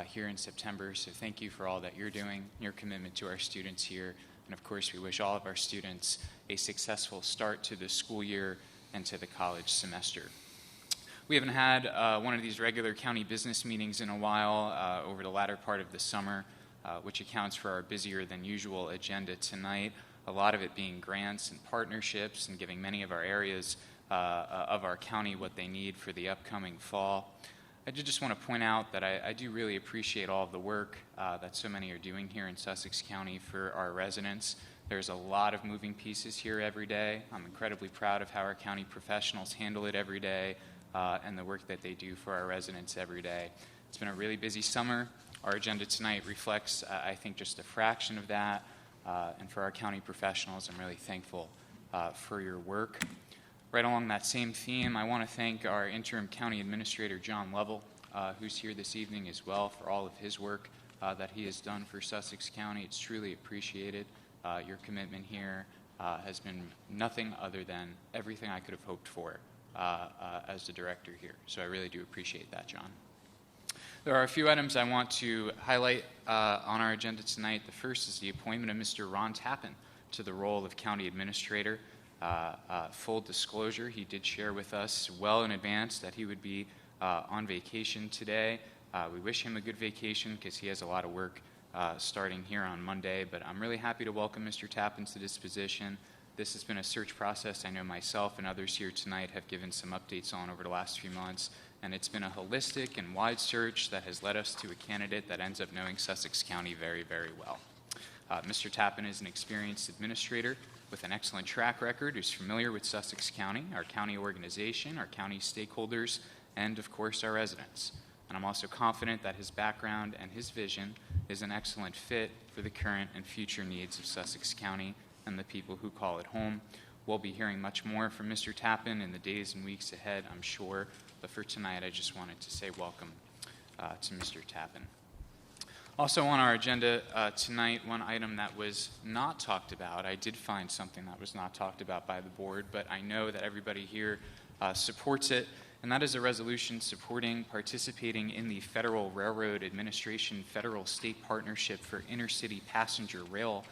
here in September. So thank you for all that you're doing, your commitment to our students here. And of course, we wish all of our students a successful start to the school year and to the college semester. We haven't had one of these regular county business meetings in a while over the latter part of the summer, which accounts for our busier than usual agenda tonight, a lot of it being grants and partnerships and giving many of our areas of our county what they need for the upcoming fall. I just want to point out that I do really appreciate all of the work that so many are doing here in Sussex County for our residents. There's a lot of moving pieces here every day. I'm incredibly proud of how our county professionals handle it every day and the work that they do for our residents every day. It's been a really busy summer. Our agenda tonight reflects, I think, just a fraction of that. And for our county professionals, I'm really thankful for your work. Right along that same theme, I want to thank our interim county administrator, John Lovell, who's here this evening as well, for all of his work that he has done for Sussex County. It's truly appreciated. Your commitment here has been nothing other than everything I could have hoped for as the director here. So I really do appreciate that, John. There are a few items I want to highlight on our agenda tonight. The first is the appointment of Mr. Ron Tappan to the role of County Administrator. Full disclosure, he did share with us well in advance that he would be on vacation today. We wish him a good vacation because he has a lot of work starting here on Monday, but I'm really happy to welcome Mr. Tappan to this position. This has been a search process I know myself and others here tonight have given some updates on over the last few months, and it's been a holistic and wide search that has led us to a candidate that ends up knowing Sussex County very, very well. Mr. Tappan is an experienced administrator with an excellent track record who's familiar with Sussex County, our county organization, our county stakeholders, and of course our residents. And I'm also confident that his background and his vision is an excellent fit for the current and future needs of Sussex County and the people who call it home. We'll be hearing much more from Mr. Tappan in the days and weeks ahead, I'm sure. But for tonight, I just wanted to say welcome to Mr. Tappan. Also on our agenda tonight, one item that was not talked about. I did find something that was not talked about by the board, but I know that everybody here supports it, and that is a resolution supporting participating in the Federal Railroad Administration Federal-State Partnership for Intercity Passenger Rail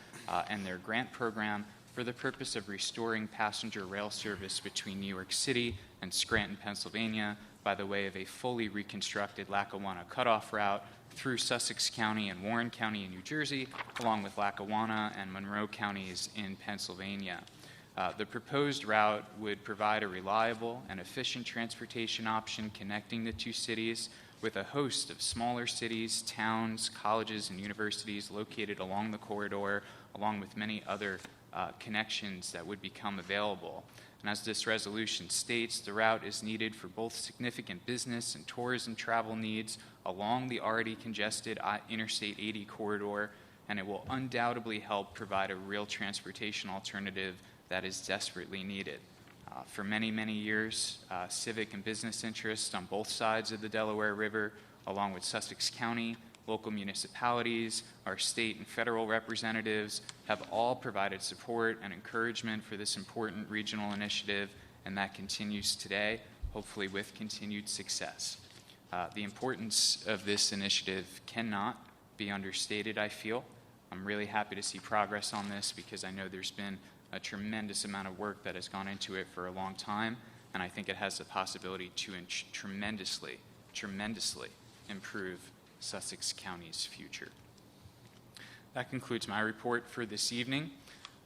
and their grant program for the purpose of restoring passenger rail service between New York City and Scranton, Pennsylvania, by the way of a fully reconstructed Lackawanna cutoff route through Sussex County and Warren County in New Jersey, along with Lackawanna and Monroe counties in Pennsylvania. The proposed route would provide a reliable and efficient transportation option connecting the two cities with a host of smaller cities, towns, colleges, and universities located along the corridor, along with many other connections that would become available. And as this resolution states, the route is needed for both significant business and tourism travel needs along the already congested Interstate 80 corridor, and it will undoubtedly help provide a real transportation alternative that is desperately needed. For many, many years, civic and business interests on both sides of the Delaware River, along with Sussex County, local municipalities, our state and federal representatives have all provided support and encouragement for this important regional initiative, and that continues today, hopefully with continued success. The importance of this initiative cannot be understated, I feel. I'm really happy to see progress on this because I know there's been a tremendous amount of work that has gone into it for a long time, and I think it has the possibility to tremendously improve Sussex County's future. That concludes my report for this evening.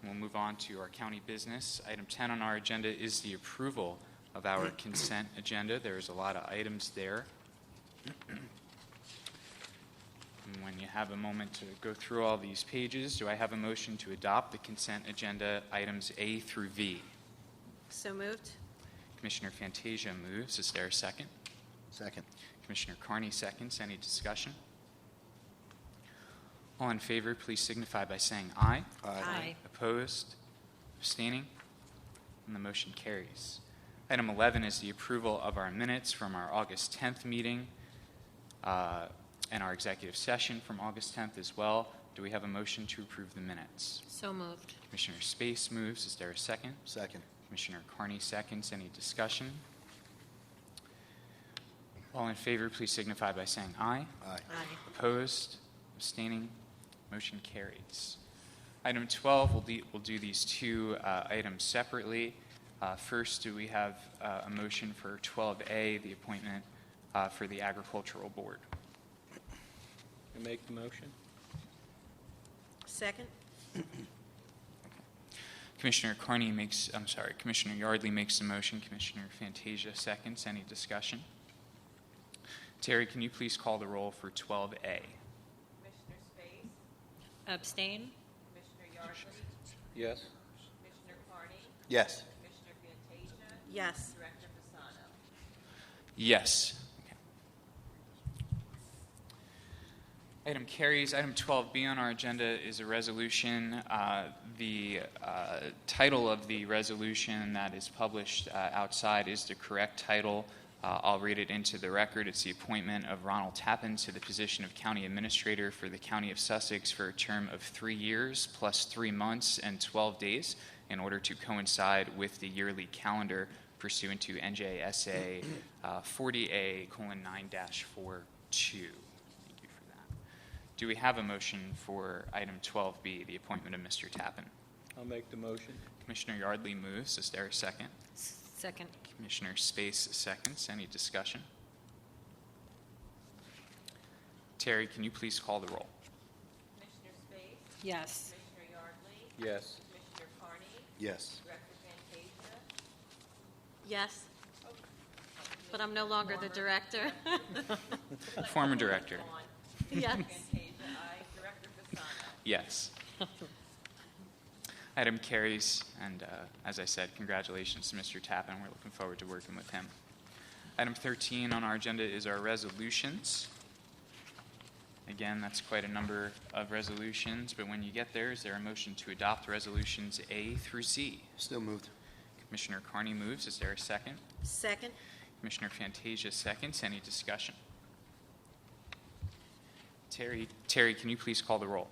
We'll move on to our county business. Item 10 on our agenda is the approval of our consent agenda. There's a lot of items there. And when you have a moment to go through all these pages, do I have a motion to adopt the consent agenda items A through V? So moved. Commissioner Fantasia moves. Is there a second? Second. Commissioner Carney seconds. Any discussion? All in favor, please signify by saying aye. Aye. Opposed? Abstaining? And the motion carries. Item 11 is the approval of our minutes from our August 10th meeting and our executive session from August 10th as well. Do we have a motion to approve the minutes? So moved. Commissioner Space moves. Is there a second? Second. Commissioner Carney seconds. Any discussion? All in favor, please signify by saying aye. Aye. Aye. Opposed? Abstaining? Motion carries. Item 12, we'll do these two items separately. First, do we have a motion for 12A, the appointment for the Agricultural Board? I make the motion? Second. Commissioner Yardley makes the motion. Commissioner Fantasia seconds. Any discussion? Terry, can you please call the roll for 12A? Commissioner Space, Abstain? Commissioner Yardley, Yes. Commissioner Carney, Yes. Commissioner Fantasia, Yes. Director Fasano. Yes. Okay. Item carries. Item 12B on our agenda is a resolution. The title of the resolution that is published outside is the correct title. I'll read it into the record. It's the appointment of Ronald Tappan to the position of County Administrator for the County of Sussex for a term of 3 years plus 3 months and 12 days in order to coincide with the yearly calendar pursuant to NJSA 40A:9-42. Thank you for that. Do we have a motion for item 12B, the appointment of Mr. Tappan? I'll make the motion. Commissioner Yardley moves. Is there a second? Second. Commissioner Space seconds. Any discussion? Terry, can you please call the roll? Commissioner Space? Yes. Commissioner Yardley? Yes. Commissioner Carney? Yes. Director Fantasia? Yes, but I'm no longer the director. Former director. Yes. Fantasia, aye. Director Fasano? Yes. Item carries, and as I said, congratulations to Mr. Tappan. We're looking forward to working with him. Item 13 on our agenda is our resolutions. Again, that's quite a number of resolutions, but when you get there, is there a motion to adopt resolutions A through Z? Still moved. Commissioner Carney moves. Is there a second? Second? Commissioner Fantasia seconds. Any discussion? Terry, can you please call the roll?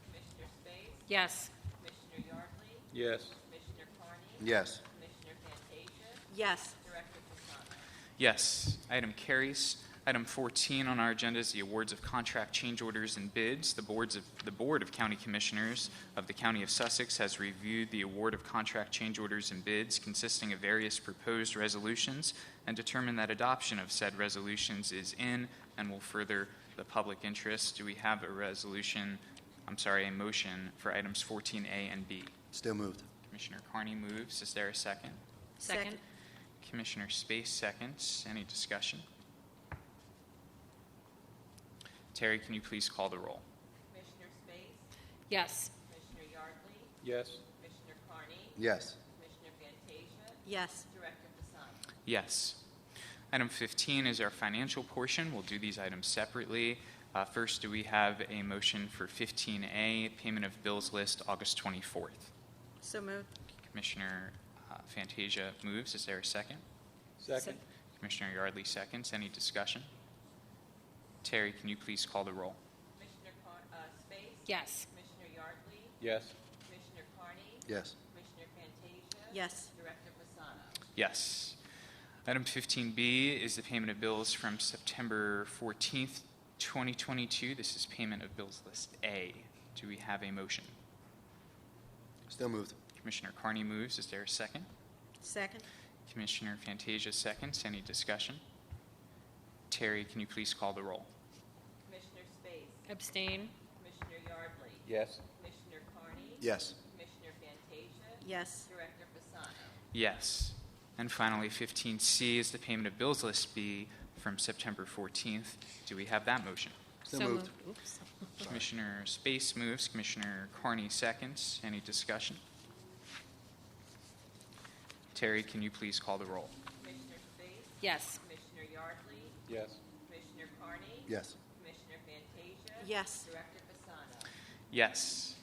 Commissioner Space? Yes. Commissioner Yardley? Yes. Commissioner Carney? Yes. Commissioner Fantasia? Yes. Director Fasano? Yes. Item carries. Item 14 on our agenda is the awards of contract change orders and bids. The Board of County Commissioners of the County of Sussex has reviewed the award of contract change orders and bids consisting of various proposed resolutions and determined that adoption of said resolutions is in and will further the public interest. Do we have a motion for items 14A and B? Still moved. Commissioner Carney moves. Is there a second? Second. Commissioner Space seconds. Any discussion? Terry, can you please call the roll? Commissioner Space? Yes. Commissioner Yardley? Yes. Commissioner Carney? Yes. Commissioner Fantasia? Yes. Director Fasano? Yes. Item 15 is our financial portion. We'll do these items separately. First, do we have a motion for 15A, payment of bills list August 24th? So moved. Commissioner Fantasia moves. Is there a second? Second. Commissioner Yardley seconds. Any discussion? Terry, can you please call the roll? Commissioner Space? Yes. Commissioner Yardley? Yes. Commissioner Carney? Yes. Commissioner Fantasia? Yes. Director Fasano? Yes. Item 15B is the payment of bills from September 14th, 2022. This is payment of bills list A. Do we have a motion? Still moved. Commissioner Carney moves. Is there a second? Second? Commissioner Fantasia seconds. Any discussion? Terry, can you please call the roll? Commissioner Space? Abstain. Commissioner Yardley? Yes. Commissioner Carney? Yes. Commissioner Fantasia? Yes. Director Fasano? Yes. And finally, 15C is the payment of bills list B from September 14th. Do we have that motion? Still So moved. Oops. Commissioner Space moves. Commissioner Carney seconds. Any discussion? Terry, can you please call the roll? Commissioner Space? Yes. Commissioner Yardley? Yes. Commissioner Carney? Yes. Commissioner Fantasia? Yes. Director Fasano? Yes.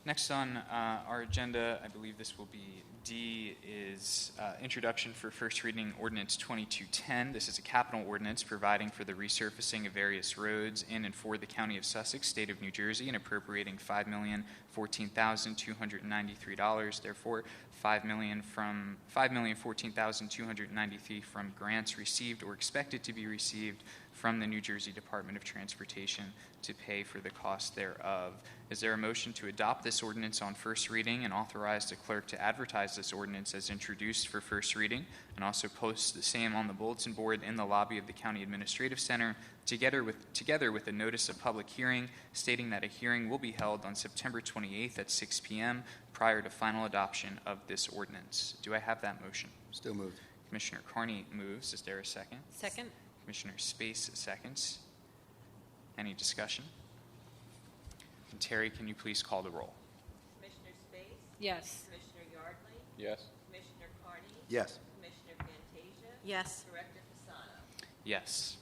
Next on our agenda, I believe this will be D, is introduction for first reading Ordinance 2210. This is a capital ordinance providing for the resurfacing of various roads in and for the County of Sussex, State of New Jersey, and appropriating $5,014,293. Therefore, $5,014,293 from grants received or expected to be received from the New Jersey Department of Transportation to pay for the cost thereof. Is there a motion to adopt this ordinance on first reading and authorize the clerk to advertise this ordinance as introduced for first reading and also post the same on the bulletin board in the lobby of the County Administrative Center together with a notice of public hearing stating that a hearing will be held on September 28th at 6 p.m. prior to final adoption of this ordinance? Do I have that motion? Still moved. Commissioner Carney moves. Is there a second? Second. Commissioner Space seconds. Any discussion? And Terry, can you please call the roll? Commissioner Space? Yes. Commissioner Yardley? Yes. Commissioner Carney? Yes. Commissioner Fantasia? Yes. Director Fasano? Yes.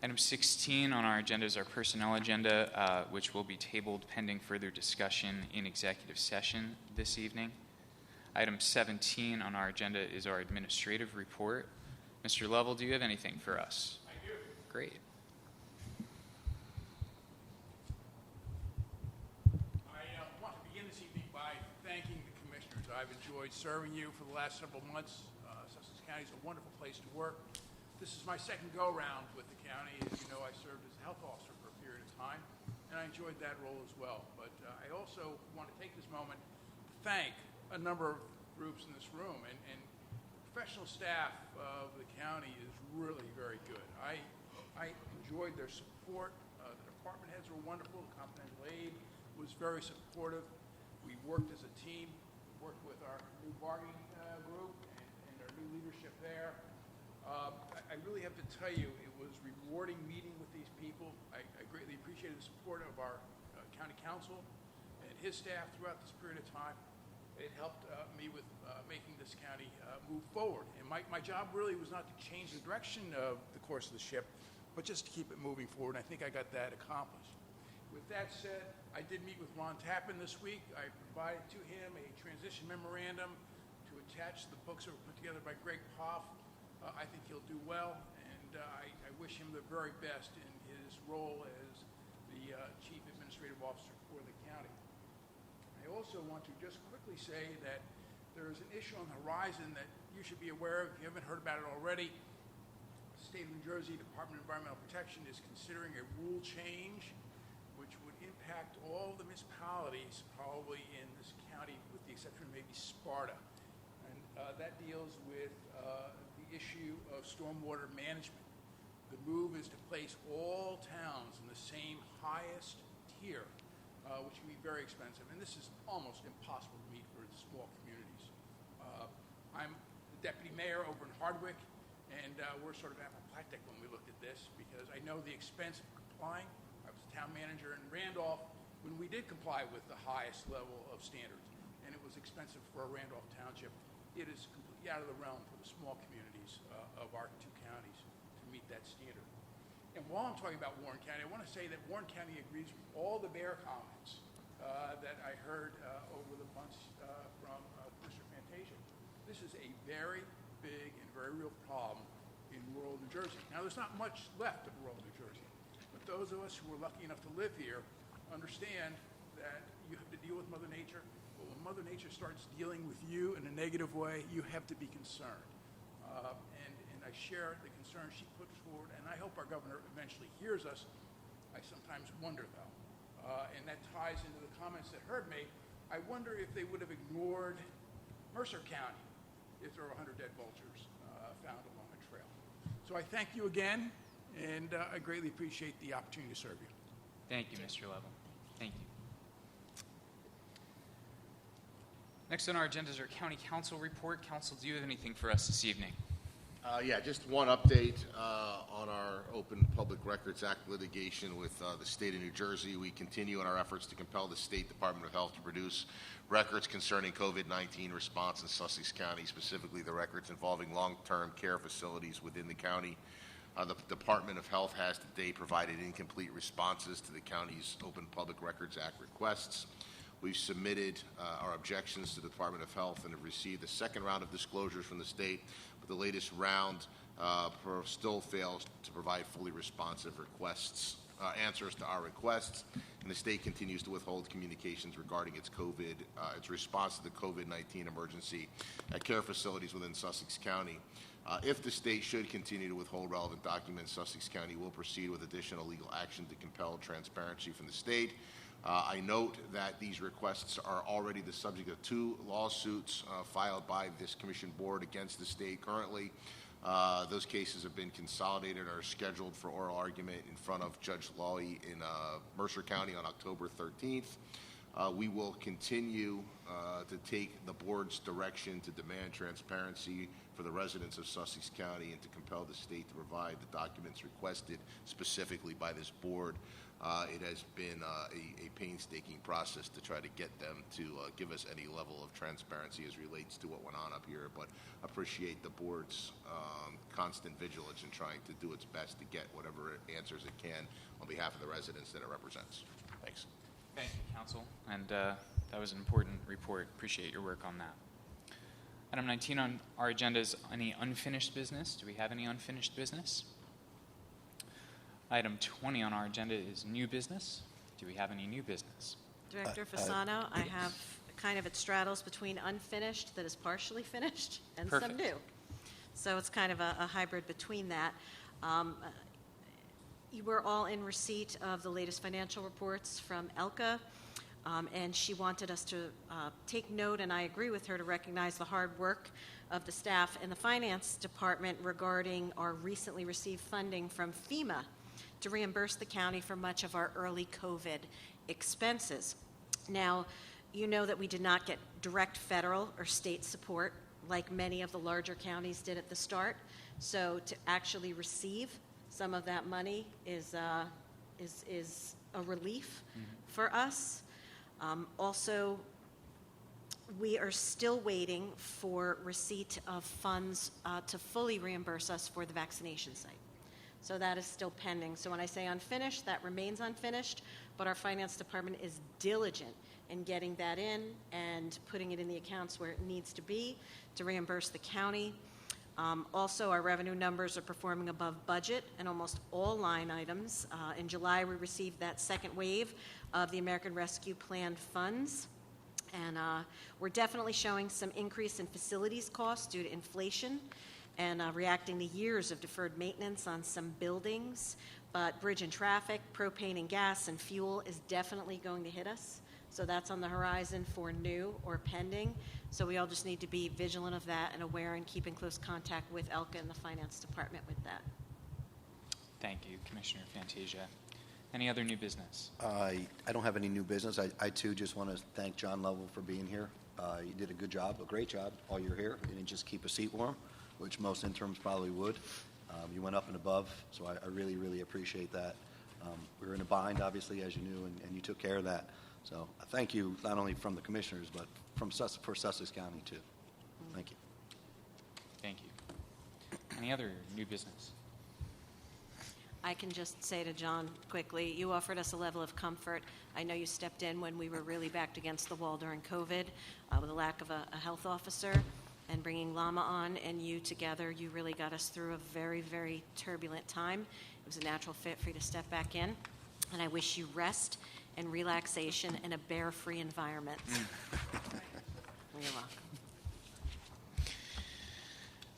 Item 16 on our agenda is our personnel agenda, which will be tabled pending further discussion in executive session this evening. Item 17 on our agenda is our administrative report. Mr. Lovell, do you have anything for us? I do. Great. I want to begin this evening by thanking the commissioners. I've enjoyed serving you for the last several months. Sussex County is a wonderful place to work. This is my second go-round with the county. As you know, I served as a health officer for a period of time, and I enjoyed that role as well. But I also want to take this moment to thank a number of groups in this room, and the professional staff of the county is really very good. I enjoyed their support. The department heads were wonderful. The confidential aid was very supportive. We worked as a team, worked with our new bargaining group and our new leadership there. I really have to tell you, it was rewarding meeting with these people. I greatly appreciated the support of our county counsel and his staff throughout this period of time. It helped me with making this county move forward. And my job really was not to change the direction of the course of the ship, but just to keep it moving forward. And I think I got that accomplished. With that said, I did meet with Ron Tappan this week. I provided to him a transition memorandum to attach to the books that were put together by Greg Poff. I think he'll do well, and I wish him the very best in his role as the Chief Administrative Officer for the county. I also want to just quickly say that there is an issue on the horizon that you should be aware of. If you haven't heard about it already, the State of New Jersey Department of Environmental Protection is considering a rule change which would impact all the municipalities probably in this county with the exception of maybe Sparta. And that deals with the issue of stormwater management. The move is to place all towns in the same highest tier, which can be very expensive. And this is almost impossible to meet for small communities. I'm the deputy mayor over in Hardwick, and we're sort of apoplectic when we looked at this because I know the expense of complying. I was town manager in Randolph when we did comply with the highest level of standards, and it was expensive for a Randolph township. It is completely out of the realm for the small communities of our two counties to meet that standard. And while I'm talking about Warren County, I want to say that Warren County agrees with all the bear comments that I heard over the months from Commissioner Fantasia. This is a very big and very real problem in rural New Jersey. Now, there's not much left of rural New Jersey, but those of us who are lucky enough to live here understand that you have to deal with Mother Nature. But when Mother Nature starts dealing with you in a negative way, you have to be concerned. And I share the concern she puts forward, and I hope our governor eventually hears us. I sometimes wonder, though, and that ties into the comments that Herb made. I wonder if they would have ignored Mercer County if there were 100 dead vultures found along the trail. So I thank you again, and I greatly appreciate the opportunity to serve you. Thank you, Mr. Lovell. Thank you. Next on our agenda is our County Counsel report. Counsel, do you have anything for us this evening? Yeah, just one update on our Open Public Records Act litigation with the state of New Jersey. We continue in our efforts to compel the State Department of Health to produce records concerning COVID-19 response in Sussex County, specifically the records involving long-term care facilities within the county. The Department of Health has to date provided incomplete responses to the county's Open Public Records Act requests. We've submitted our objections to the Department of Health and have received the second round of disclosures from the state, but the latest round still fails to provide fully responsive answers to our requests, and the state continues to withhold communications regarding its response to the COVID-19 emergency at care facilities within Sussex County. If the state should continue to withhold relevant documents, Sussex County will proceed with additional legal action to compel transparency from the state. I note that these requests are already the subject of two lawsuits filed by this commission board against the state currently. Those cases have been consolidated and are scheduled for oral argument in front of Judge Lawley in Mercer County on October 13th. We will continue to take the board's direction to demand transparency for the residents of Sussex County and to compel the state to provide the documents requested specifically by this board. It has been a painstaking process to try to get them to give us any level of transparency as relates to what went on up here, but appreciate the board's constant vigilance in trying to do its best to get whatever answers it can on behalf of the residents that it represents. Thanks. Thank you, Counsel. And that was an important report. Appreciate your work on that. Item 19 on our agenda is any unfinished business. Do we have any unfinished business? Item 20 on our agenda is new business. Do we have any new business? Director Fasano, I have kind of, it straddles between unfinished that is partially finished and some Perfect. new. So it's kind of a hybrid between that. You were all in receipt of the latest financial reports from Elka, and she wanted us to take note, and I agree with her, to recognize the hard work of the staff in the finance department regarding our recently received funding from FEMA to reimburse the county for much of our early COVID expenses. Now, you know that we did not get direct federal or state support like many of the larger counties did at the start. So to actually receive some of that money is a relief for us. Also, we are still waiting for receipt of funds to fully reimburse us for the vaccination site. So that is still pending. So when I say unfinished, that remains unfinished, but our finance department is diligent in getting that in and putting it in the accounts where it needs to be to reimburse the county. Also, our revenue numbers are performing above budget in almost all line items. In July, we received that second wave of the American Rescue Plan funds. And we're definitely showing some increase in facilities costs due to inflation and reacting to years of deferred maintenance on some buildings. But bridge and traffic, propane and gas, and fuel is definitely going to hit us. So that's on the horizon for new or pending. So we all just need to be vigilant of that and aware and keep in close contact with Elka and the finance department with that. Thank you, Commissioner Fantasia. Any other new business? I don't have any new business. I too just want to thank John Lovell for being here. You did a good job, a great job while you're here. You didn't just keep a seat warm, which most interns probably would. You went up and above, so I really, really appreciate that. We were in a bind, obviously, as you knew, and you took care of that. So thank you, not only from the commissioners, but for Sussex County, too. Thank you. Thank you. Any other new business? I can just say to John quickly, you offered us a level of comfort. I know you stepped in when we were really backed against the wall during COVID with a lack of a health officer, and bringing Lama on and you together, you really got us through a very, very turbulent time. It was a natural fit for you to step back in, and I wish you rest and relaxation in a bear-free environment. You're welcome.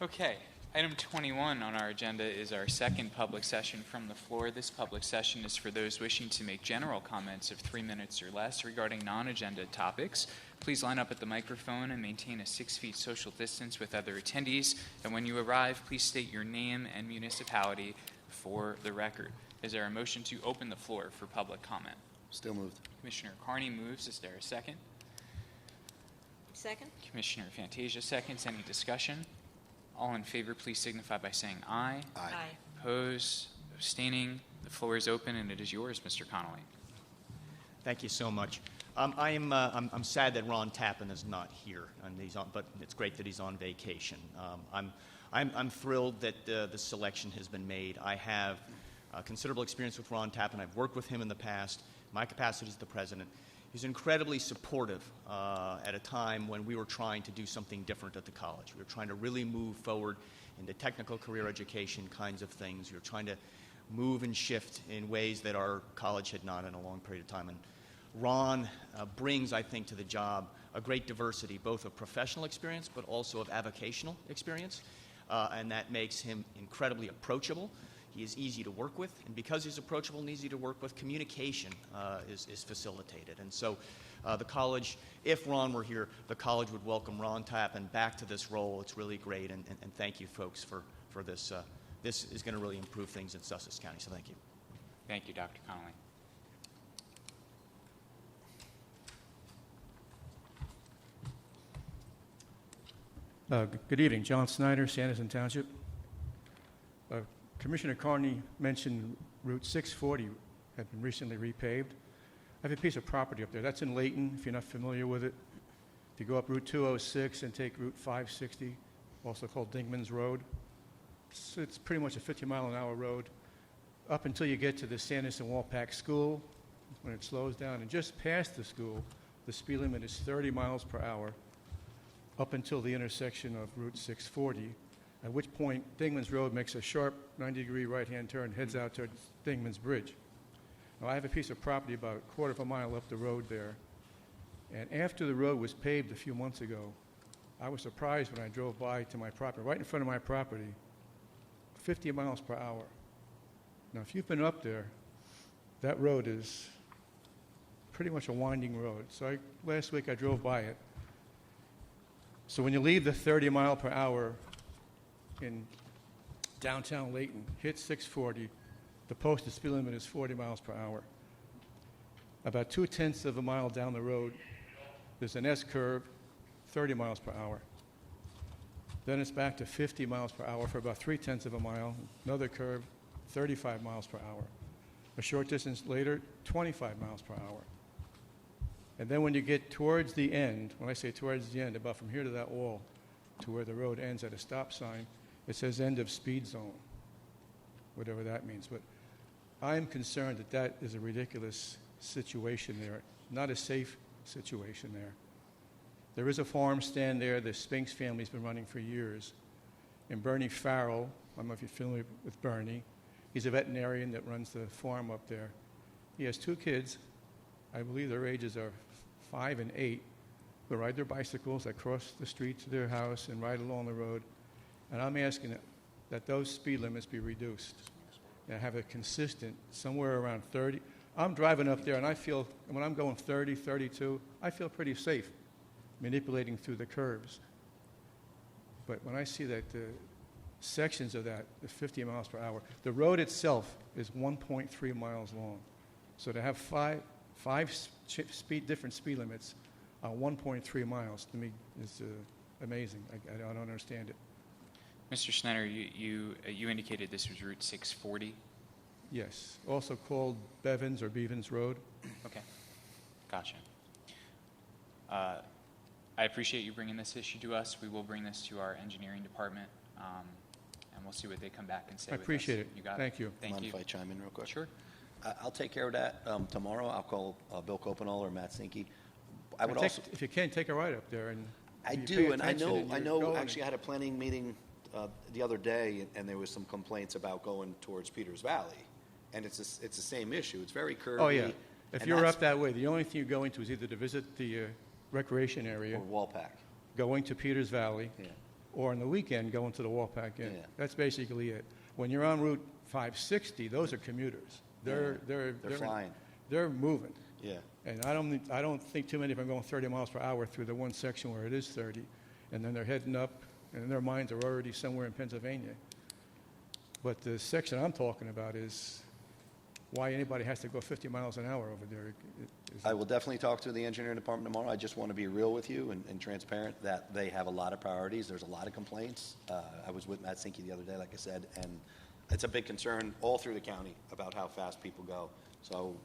Okay. Item 21 on our agenda is our second public session from the floor. This public session is for those wishing to make general comments of 3 minutes or less regarding non-agenda topics. Please line up at the microphone and maintain a 6 feet social distance with other attendees. And when you arrive, please state your name and municipality for the record. Is there a motion to open the floor for public comment? Still moved. Commissioner Carney moves. Is there a second? Second? Commissioner Fantasia seconds. Any discussion? All in favor, please signify by saying aye. Aye. Opposed? Abstaining? The floor is open, and it is yours, Mr. Connolly. Thank you so much. I'm sad that Ron Tappan is not here, and but it's great that he's on vacation. I'm thrilled that the selection has been made. I have considerable experience with Ron Tappan. I've worked with him in the past. My capacity as the president. He's incredibly supportive at a time when we were trying to do something different at the college. We were trying to really move forward into technical career education kinds of things. We were trying to move and shift in ways that our college had not in a long period of time. And Ron brings, I think, to the job a great diversity, both of professional experience but also of avocational experience. And that makes him incredibly approachable. He is easy to work with, and because he's approachable and easy to work with, communication is facilitated. And so the college, if Ron were here, the college would welcome Ron Tappan back to this role. It's really great, and thank you, folks, for this. This is going to really improve things in Sussex County, so thank you. Thank you, Dr. Connolly. Good evening. John Snyder, Sanderson Township. Commissioner Carney mentioned Route 640 had been recently repaved. I have a piece of property up there. That's in Layton, if you're not familiar with it. If you go up Route 206 and take Route 560, also called Dingman's Road, it's pretty much a 50-mile-an-hour road up until you get to the Sanderson-Walpack School, when it slows down. And just past the school, the speed limit is 30 miles per hour. up until the intersection of Route 640, at which point Dingman's Road makes a sharp 90-degree right-hand turn, heads out towards Dingman's Bridge. Now, I have a piece of property about a quarter of a mile up the road there, and after the road was paved a few months ago, I was surprised when I drove by to my property, right in front of my property, 50 miles per hour. Now, if you've been up there, that road is pretty much a winding road. So last week I drove by it. So when you leave the 30 mile per hour in downtown Layton, hit 640, the posted speed limit is 40 miles per hour. About 2/10 of a mile down the road, there's an S-curve, 30 miles per hour. Then it's back to 50 miles per hour for about 3/10 of a mile, another curve, 35 miles per hour. A short distance later, 25 miles per hour. And then when you get towards the end, when I say towards the end, about from here to that wall, to where the road ends at a stop sign, it says end of speed zone, whatever that means. But I'm concerned that that is a ridiculous situation there, not a safe situation there. There is a farm stand there the Spinks family's been running for years. And Bernie Farrell, I don't know if you're familiar with Bernie, he's a veterinarian that runs the farm up there. He has 2 kids. I believe their ages are 5 and 8, who ride their bicycles, that cross the street to their house and ride along the road. And I'm asking that those speed limits be reduced and have a consistent, somewhere around 30. I'm driving up there, and I feel, when I'm going 30, 32, I feel pretty safe manipulating through the curves. But when I see that the sections of that, the 50 miles per hour, the road itself is 1.3 miles long. So to have five different speed limits on 1.3 miles, to me, is amazing. I don't understand it. Mr. Schneider, you indicated this was Route 640? Yes, also called Bevins or Bevins Road. Okay, gotcha. I appreciate you bringing this issue to us. We will bring this to our engineering department, and we'll see what they come back and say. I appreciate it. You got Thank it. you. Thank Mind you. if I chime in real quick? Sure. I'll take care of that tomorrow. I'll call Bill Copenall or Matt Sinke. I would also. If you can, take a ride up there. And I you pay do, and I attention know. you're going Actually, I had a planning meeting the other day, and there was some complaints about going towards Peters Valley, and it's the same issue. It's very curvy. Oh, yeah. If and you're that's- up that way, the only thing you're going to is either to visit the recreation area, or Walpack. going to Peters Valley, Yeah. or on the weekend, going to the Walpack Inn. Yeah. That's basically it. When you're on Route 560, those are commuters. They're flying. They're moving. Yeah. And I don't think too many of them are going 30 miles per hour through the one section where it is 30, and then they're heading up, and their minds are already somewhere in Pennsylvania. But the section I'm talking about is why anybody has to go 50 miles an hour over there. I will definitely talk to the engineering department tomorrow. I just want to be real with you and transparent that they have a lot of priorities. There's a lot of complaints. I was with Matt Sinke the other day, like I said, and it's a big concern all through the county about how fast people go. So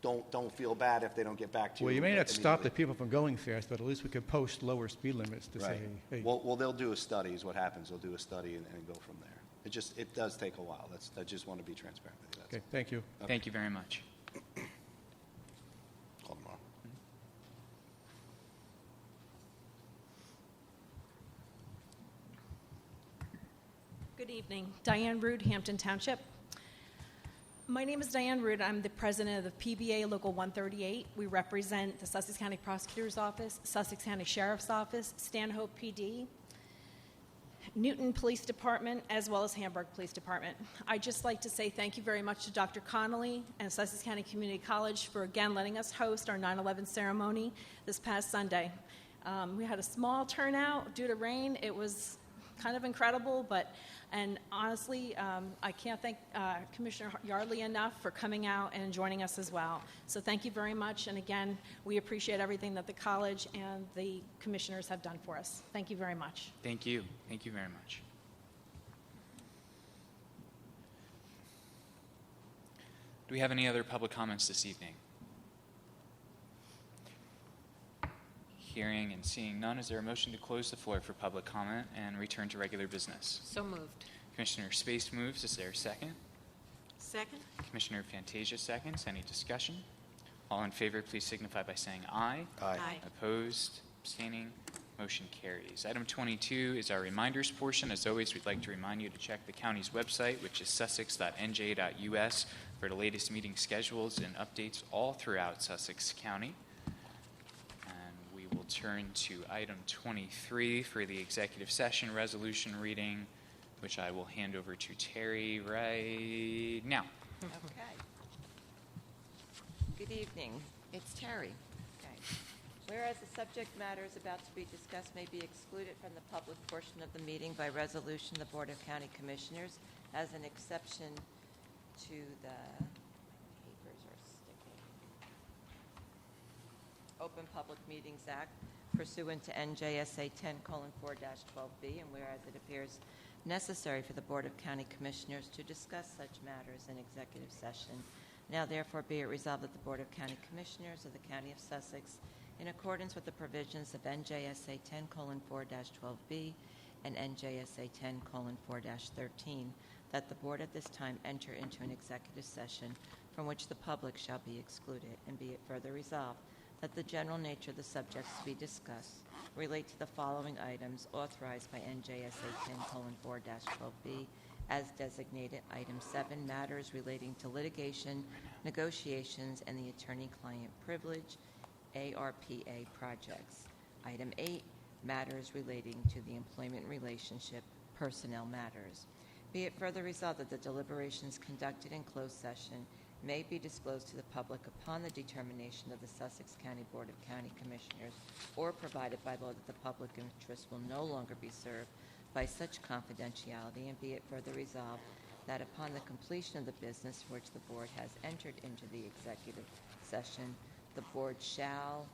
don't feel bad if they don't get back to you. Well, you may not stop the immediately. people from going fast, but at least we could post lower speed limits to Right. say, hey, Well, they'll do a study is what happens. They'll do a study and go from there. It does take a while. I just want to be transparent with you. That's okay, thank you. Thank you very much. all tomorrow. Good evening. Diane Rood, Hampton Township. My name is Diane Rood. I'm the president of the PBA Local 138. We represent the Sussex County Prosecutor's Office, Sussex County Sheriff's Office, Stanhope PD, Newton Police Department, as well as Hamburg Police Department. I'd just like to say thank you very much to Dr. Connolly and Sussex County Community College for again letting us host our 9/11 ceremony this past Sunday. We had a small turnout due to rain. It was kind of incredible, and honestly, I can't thank Commissioner Yardley enough for coming out and joining us as well. So thank you very much, and again, we appreciate everything that the college and the commissioners have done for us. Thank you very much. Thank you. Thank you very much. Do we have any other public comments this evening? Hearing and seeing none, is there a motion to close the floor for public comment and return to regular business? So moved. Commissioner Space moves. Is there a second? Second? Commissioner Fantasia seconds. Any discussion? All in favor, please signify by saying aye. Aye. Aye. Opposed? Abstaining? Motion carries. Item 22 is our reminders portion. As always, we'd like to remind you to check the county's website, which is sussex.nj.us, for the latest meeting schedules and updates all throughout Sussex County. And we will turn to item 23 for the executive session resolution reading, which I will hand over to Terry right now. Okay. Good evening. It's Terry. Okay. Whereas the subject matters about to be discussed may be excluded from the public portion of the meeting by resolution, the Board of County Commissioners, as an exception to the papers are sticking. Open Public Meetings Act pursuant to NJSA 10:4-12B, and whereas it appears necessary for the Board of County Commissioners to discuss such matters in executive session, now therefore be it resolved that the Board of County Commissioners of the County of Sussex, in accordance with the provisions of NJSA 10:4-12B and NJSA 10:4-13, that the Board at this time enter into an executive session from which the public shall be excluded, and be it further resolved that the general nature of the subjects to be discussed relate to the following items authorized by NJSA 10:4-12B as designated. Item 7, matters relating to litigation, negotiations, and the attorney-client privilege, ARPA projects. Item 8, matters relating to the employment relationship, personnel matters. Be it further resolved that the deliberations conducted in closed session may be disclosed to the public upon the determination of the Sussex County Board of County Commissioners, or provided by law that the public interest will no longer be served by such confidentiality, and be it further resolved that upon the completion of the business for which the Board has entered into the executive session, the Board shall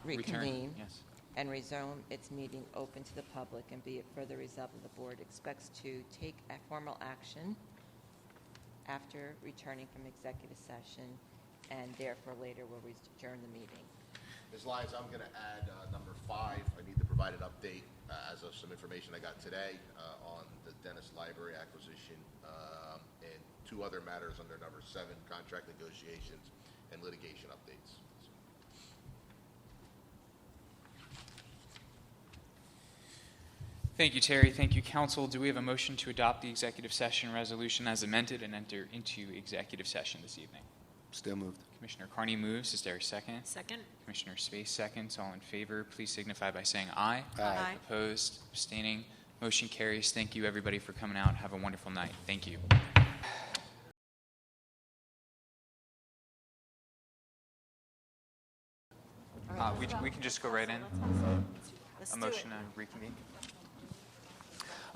reconvene Yes. and resume its meeting open to the public, and be it further resolved that the Board expects to take a formal action after returning from executive session, and therefore later will adjourn the meeting. Ms. Lyons, I'm going to add number 5. I need to provide an update as of some information I got today on the Dennis Library acquisition, and 2 other matters under number 7, contract negotiations and litigation updates. Thank you, Terry. Thank you, Counsel. Do we have a motion to adopt the executive session resolution as amended and enter into executive session this evening? Still moved. Commissioner Carney moves. Is there a second? Second. Commissioner Space seconds. All in favor, please signify by saying aye. Aye. Opposed? Abstaining? Motion carries. Thank you, everybody, for coming out. Have a wonderful night. Thank you. We can just go right in. Let's A do motion it. to reconvene.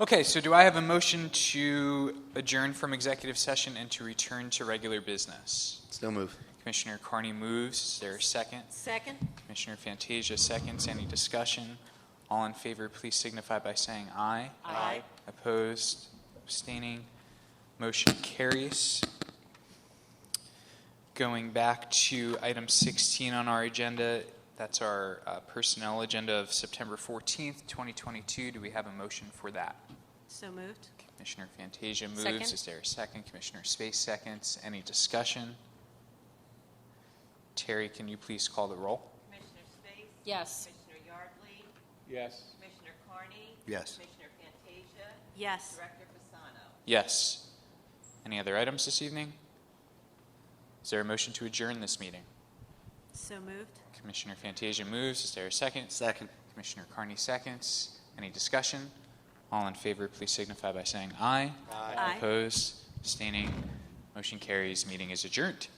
Okay, so do I have a motion to adjourn from executive session and to return to regular business? Still moved. Commissioner Carney moves. Is there a second? Second. Commissioner Fantasia seconds. Any discussion? All in favor, please signify by saying aye. Aye. Opposed? Abstaining? Motion carries. Going back to item 16 on our agenda, that's our personnel agenda of September 14th, 2022. Do we have a motion for that? So moved. Commissioner Fantasia moves. Second. Is there a second? Commissioner Space seconds. Any discussion? Terry, can you please call the roll? Commissioner Space? Yes. Commissioner Yardley? Yes. Commissioner Carney? Yes. Commissioner Fantasia? Yes. Director Fasano? Yes. Any other items this evening? Is there a motion to adjourn this meeting? So moved. Commissioner Fantasia moves. Is there a second? Second. Commissioner Carney seconds. Any discussion? All in favor, please signify by saying aye. Aye. Opposed? Abstaining? Motion carries. Meeting is adjourned.